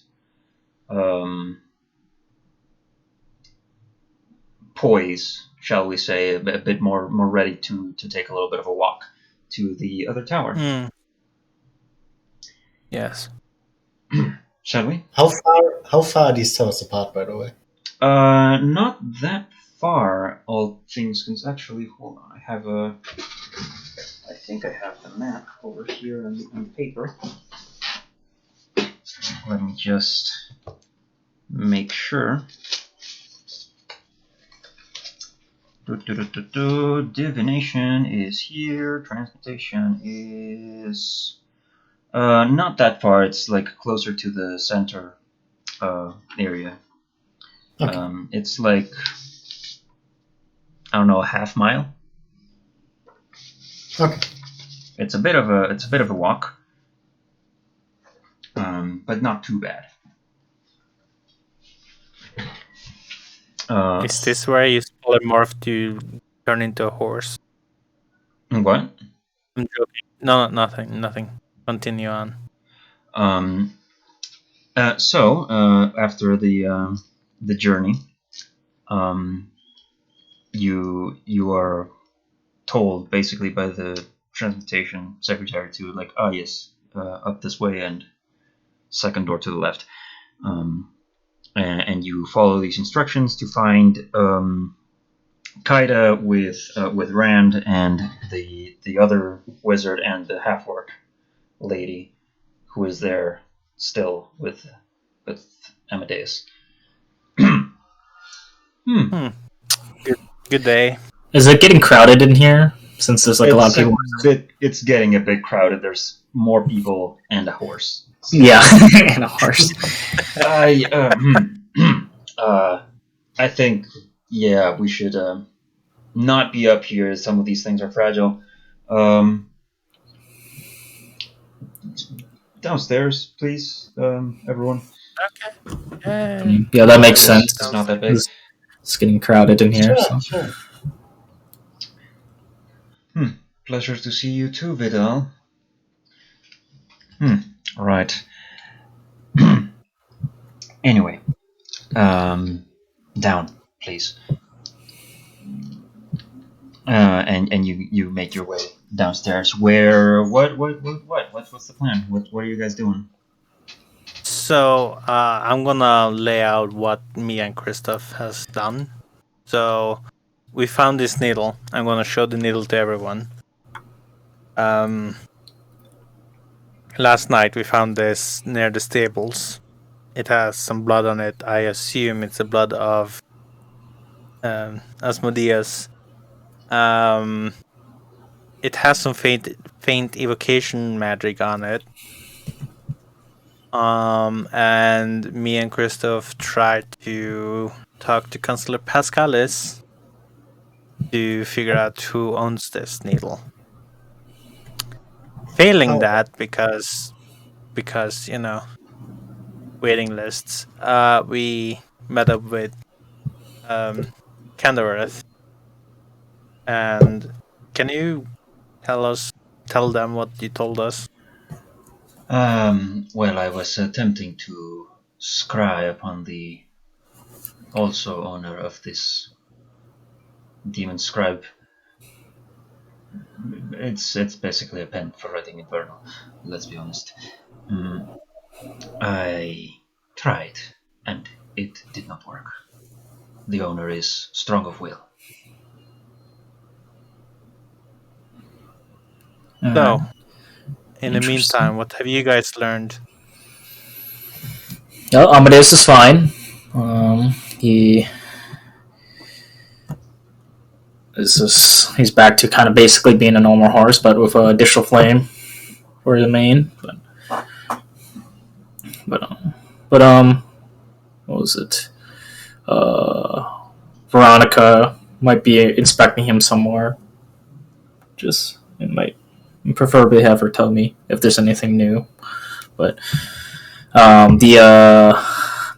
poise, shall we say, a bit more ready to take a little bit of a walk to the other tower. Yes. Shall we? How far are these towers apart, by the way? Not that far. All things actually. Hold on, I think I have the map over here on paper. Let me just make sure. Divination is here. Transmutation is not that far. It's like closer to the center area. Okay. It's like, I don't know, a half mile. Okay. It's a bit of a walk, but not too bad. Is this where you polymorph to turn into a horse? What? I'm joking. No, nothing. Continue on. So after the journey, you are told basically by the transmutation secretary to like, yes, up this way and second door to the left, and you follow these instructions to find Kaida with Rand and the other wizard and the half orc lady who is there still with Amadeus. Good day. Is it getting crowded in here? Since there's like a lot of people. It's getting a bit crowded. There's more people and a horse. Yeah, and a horse. I think, yeah, we should not be up here. Some of these things are fragile. Downstairs, please, everyone. Okay. Yeah, that makes sense. It's not that big. It's getting crowded in here. Sure. Pleasure to see you too, Vidal. Right. Anyway, down, please. And you make your way downstairs. Where? What's the plan? What are you guys doing? So I'm gonna lay out what me and Christoph has done. So we found this needle. I'm gonna show the needle to everyone. Last night we found this near the stables. it has some blood on it. I assume it's the blood of Asmodeus. It has some faint evocation magic on it. And me and Christoph tried to talk to Counselor Pascalis to figure out who owns this needle. Failing Oh. that because waiting lists. We met up with Candaworth. And can you tell them what you told us? Well, I was attempting to scry upon the also owner of this demon scribe. It's basically a pen for writing Infernal. Let's be honest. I tried, and it did not work. The owner is strong of will. So, in the Interesting. meantime, what have you guys learned? No, Amadeus is fine. He's back to kind of basically being a normal horse, but with a additional flame for the mane. But what was it? Veronica might be inspecting him somewhere. Just it might preferably have her tell me if there's anything new. But the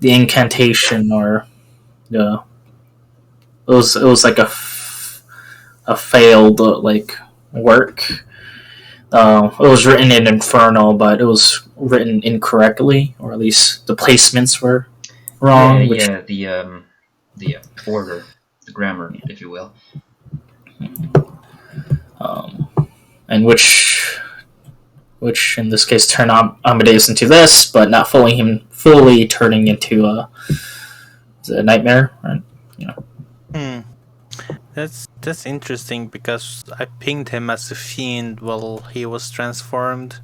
incantation or the it was like a failed like work. It was written in Infernal, but it was written incorrectly, or at least the placements were wrong. Yeah, the order, the grammar, if you will. And which in this case turned Amadeus into this, but not fully turning into a nightmare. Right? That's interesting because I pinged him as a fiend while he was transformed.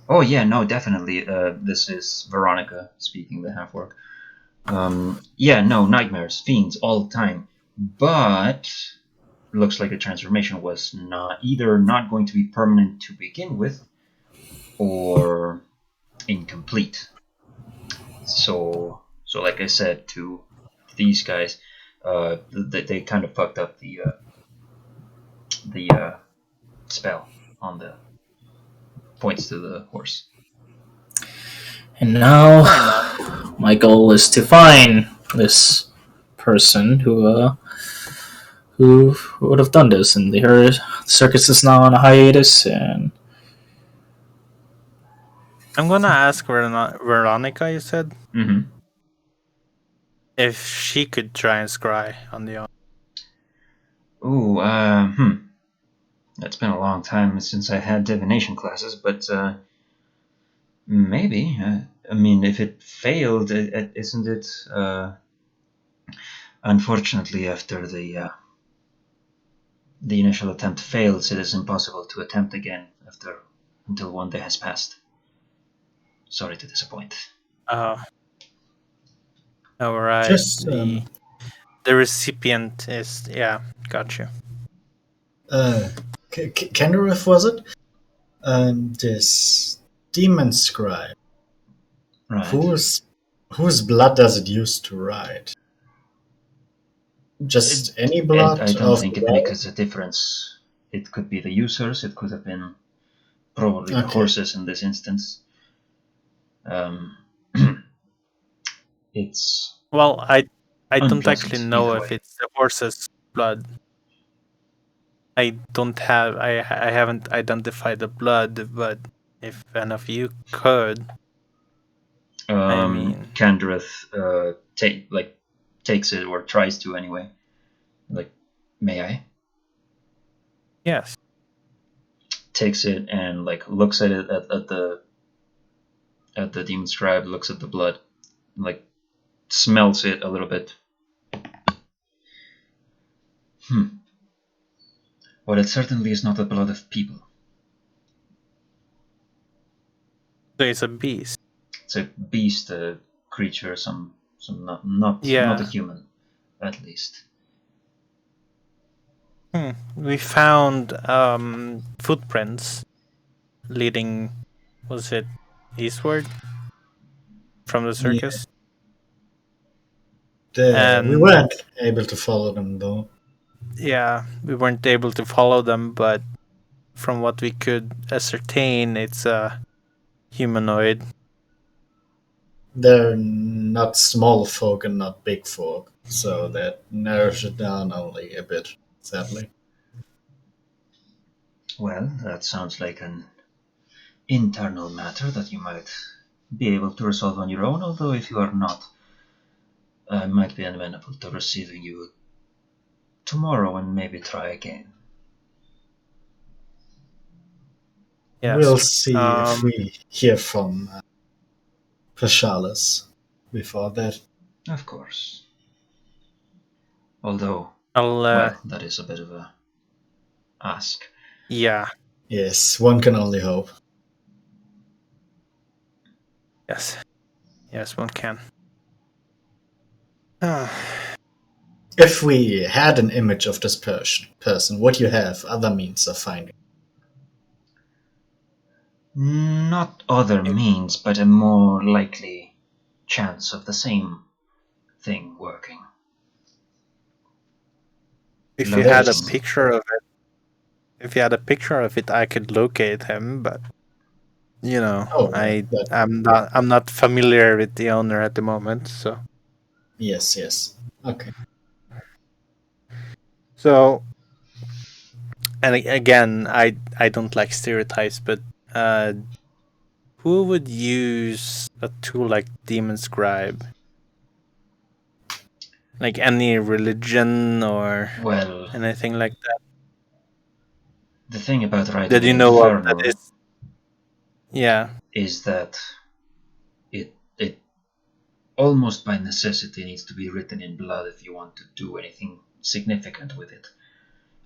Oh yeah, no, definitely. This is Veronica speaking, the half orc. Yeah, no, nightmares, fiends all the time. But looks like the transformation was not going to be permanent to begin with, or incomplete. So like I said to these guys, they kind of fucked up the spell on the points to the horse. And now my goal is to find this person who would have done this. And the circus is now on a hiatus, and I'm gonna ask Veronica, you said? Mm-hmm. If she could try and scry on the own. Ooh, It's been a long time since I had divination classes, but maybe. I mean, if it failed, isn't it? Unfortunately, after the initial attempt fails, it is impossible to attempt again until one day has passed. Sorry to disappoint. Oh, right. Just the recipient is got you. Kenderith, was it? This demon scribe. Right. Whose blood does it use to write? Just any blood? I don't think it makes a difference. It could be the users. It could have been probably the horses in this instance. It's well, I don't unpleasant actually know either if way. it's the horse's blood. I haven't identified the blood, but if any of you could, I mean, Candereth takes it or tries to anyway. Like, may I? yes. Takes it and like looks at it at the demon scribe, looks at the blood, like smells it a little bit. Well, it certainly is not the blood of people. So it's a beast. It's a beast, a creature, some not Yeah. a human, at least. We found footprints leading, was it eastward from the Yeah, circus? we And weren't able to follow them though. yeah, we weren't able to follow them, but from what we could ascertain, it's a humanoid. They're not small folk and not big folk, so that narrows it down only a bit, sadly. Well, that sounds like an internal matter that you might be able to resolve on your own, although if you are not, I might be amenable to receiving you tomorrow and maybe try again. Yes. We'll see if we hear from Pashalis before that. Of course. Although, I'll. well, that is a bit of a ask. Yeah. Yes, one can only hope. Yes. Yes, one can. If we had an image of this person, would you have other means of finding? Not other means, but a more likely chance of the same thing working. If you had a Location. picture of it, I could locate him. But you know, Oh, that, I'm not familiar with the owner at the moment. So yes. Okay. so, and again, I don't like stereotypes, but who would use a tool like Demon Scribe? Like any religion or Well, anything like that? the thing about writing Did you in know of that? Infernal Yeah. is that it almost by necessity needs to be written in blood if you want to do anything significant with it,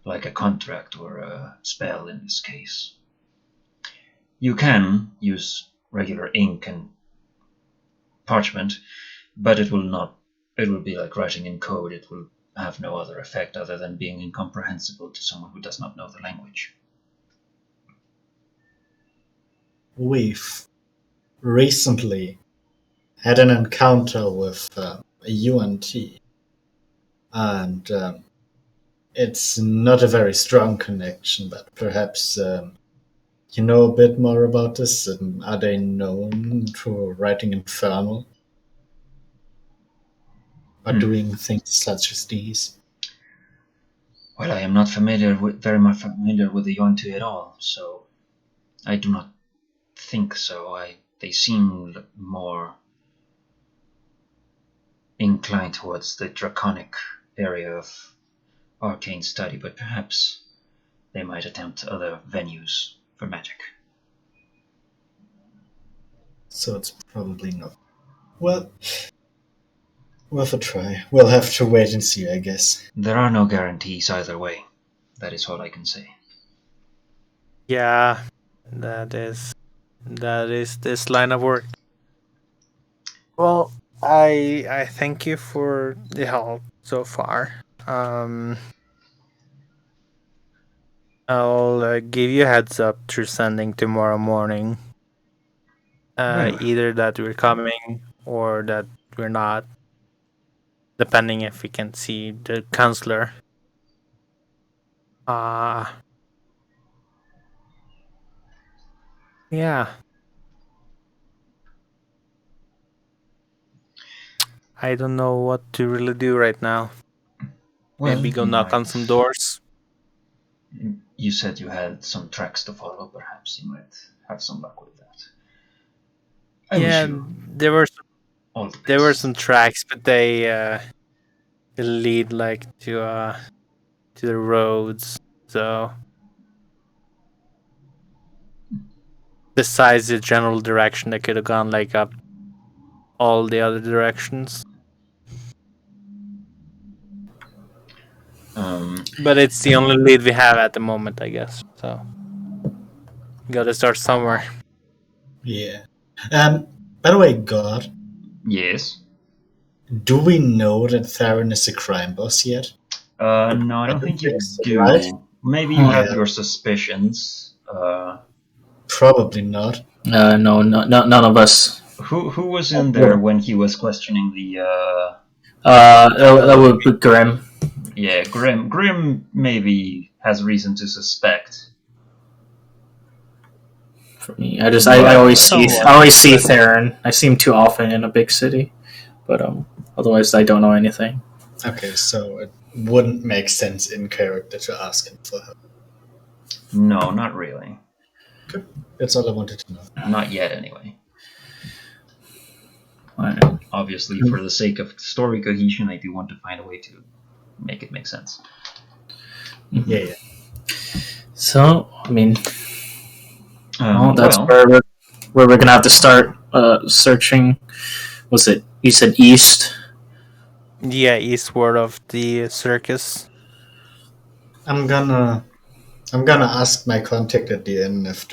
like a contract or a spell in this case. You can use regular ink and parchment, but it will be like writing in code. It will have no other effect other than being incomprehensible to someone who does not know the language. We've recently had an encounter with a UNT, and it's not a very strong connection, but perhaps you know a bit more about this. Are they known for writing Infernal or doing things such as these? Well, I am not very much familiar with the Yuan-Tu at all, so I do not think so. They seem more inclined towards the draconic area of arcane study, but perhaps they might attempt other venues for magic. So it's probably not. Well, worth a try. We'll have to wait and see, I guess. There are no guarantees either way. That is all I can say. Yeah, that is this line of work. Well, I thank you for the help so far. I'll give you a heads up through sending tomorrow morning. Well, Either that we're coming or that we're not, depending if we can see the counselor. Yeah. I don't know what to really do right now. well, Maybe go knock on some doors. You said you had some tracks to follow. Perhaps you might have some luck with that. I wish you there were all the there were best. some tracks, but they lead like to the roads. So besides the general direction, they could have gone like up all the other directions. But it's the only lead we have at the moment, I guess. So gotta start somewhere. Yeah. By the way, God, Yes. do we know that Theron is a crime boss yet? No, I don't don't think you think so, do. right? Maybe you have Yeah. your suspicions. Probably not. None of us. Who was in there when he was questioning the? That would be Grim. Yeah, Grim. Grim maybe has reason to suspect. For me, I always see Theron. I see him too often in a big city, but otherwise I don't know anything. Okay, so it wouldn't make sense in character to ask him for help. No, not really. Good. That's all I wanted to know. Not yet, anyway. Right. Obviously, for the sake of story cohesion, I do want to find a way to make it make sense. Yeah. So, I mean, that's well, where we're gonna have to start searching. Was it? You said east. Yeah, eastward of the circus. I'm gonna ask my contact at the inn if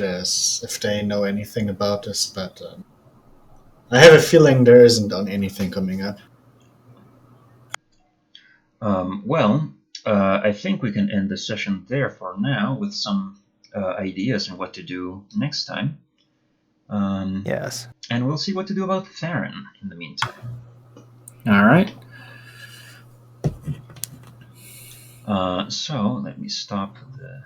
they know anything about this, but I have a feeling there isn't on anything coming up. I think we can end the session there for now with some ideas on what to do next time. Yes. And we'll see what to do about Theron in the meantime. All right. So let me stop the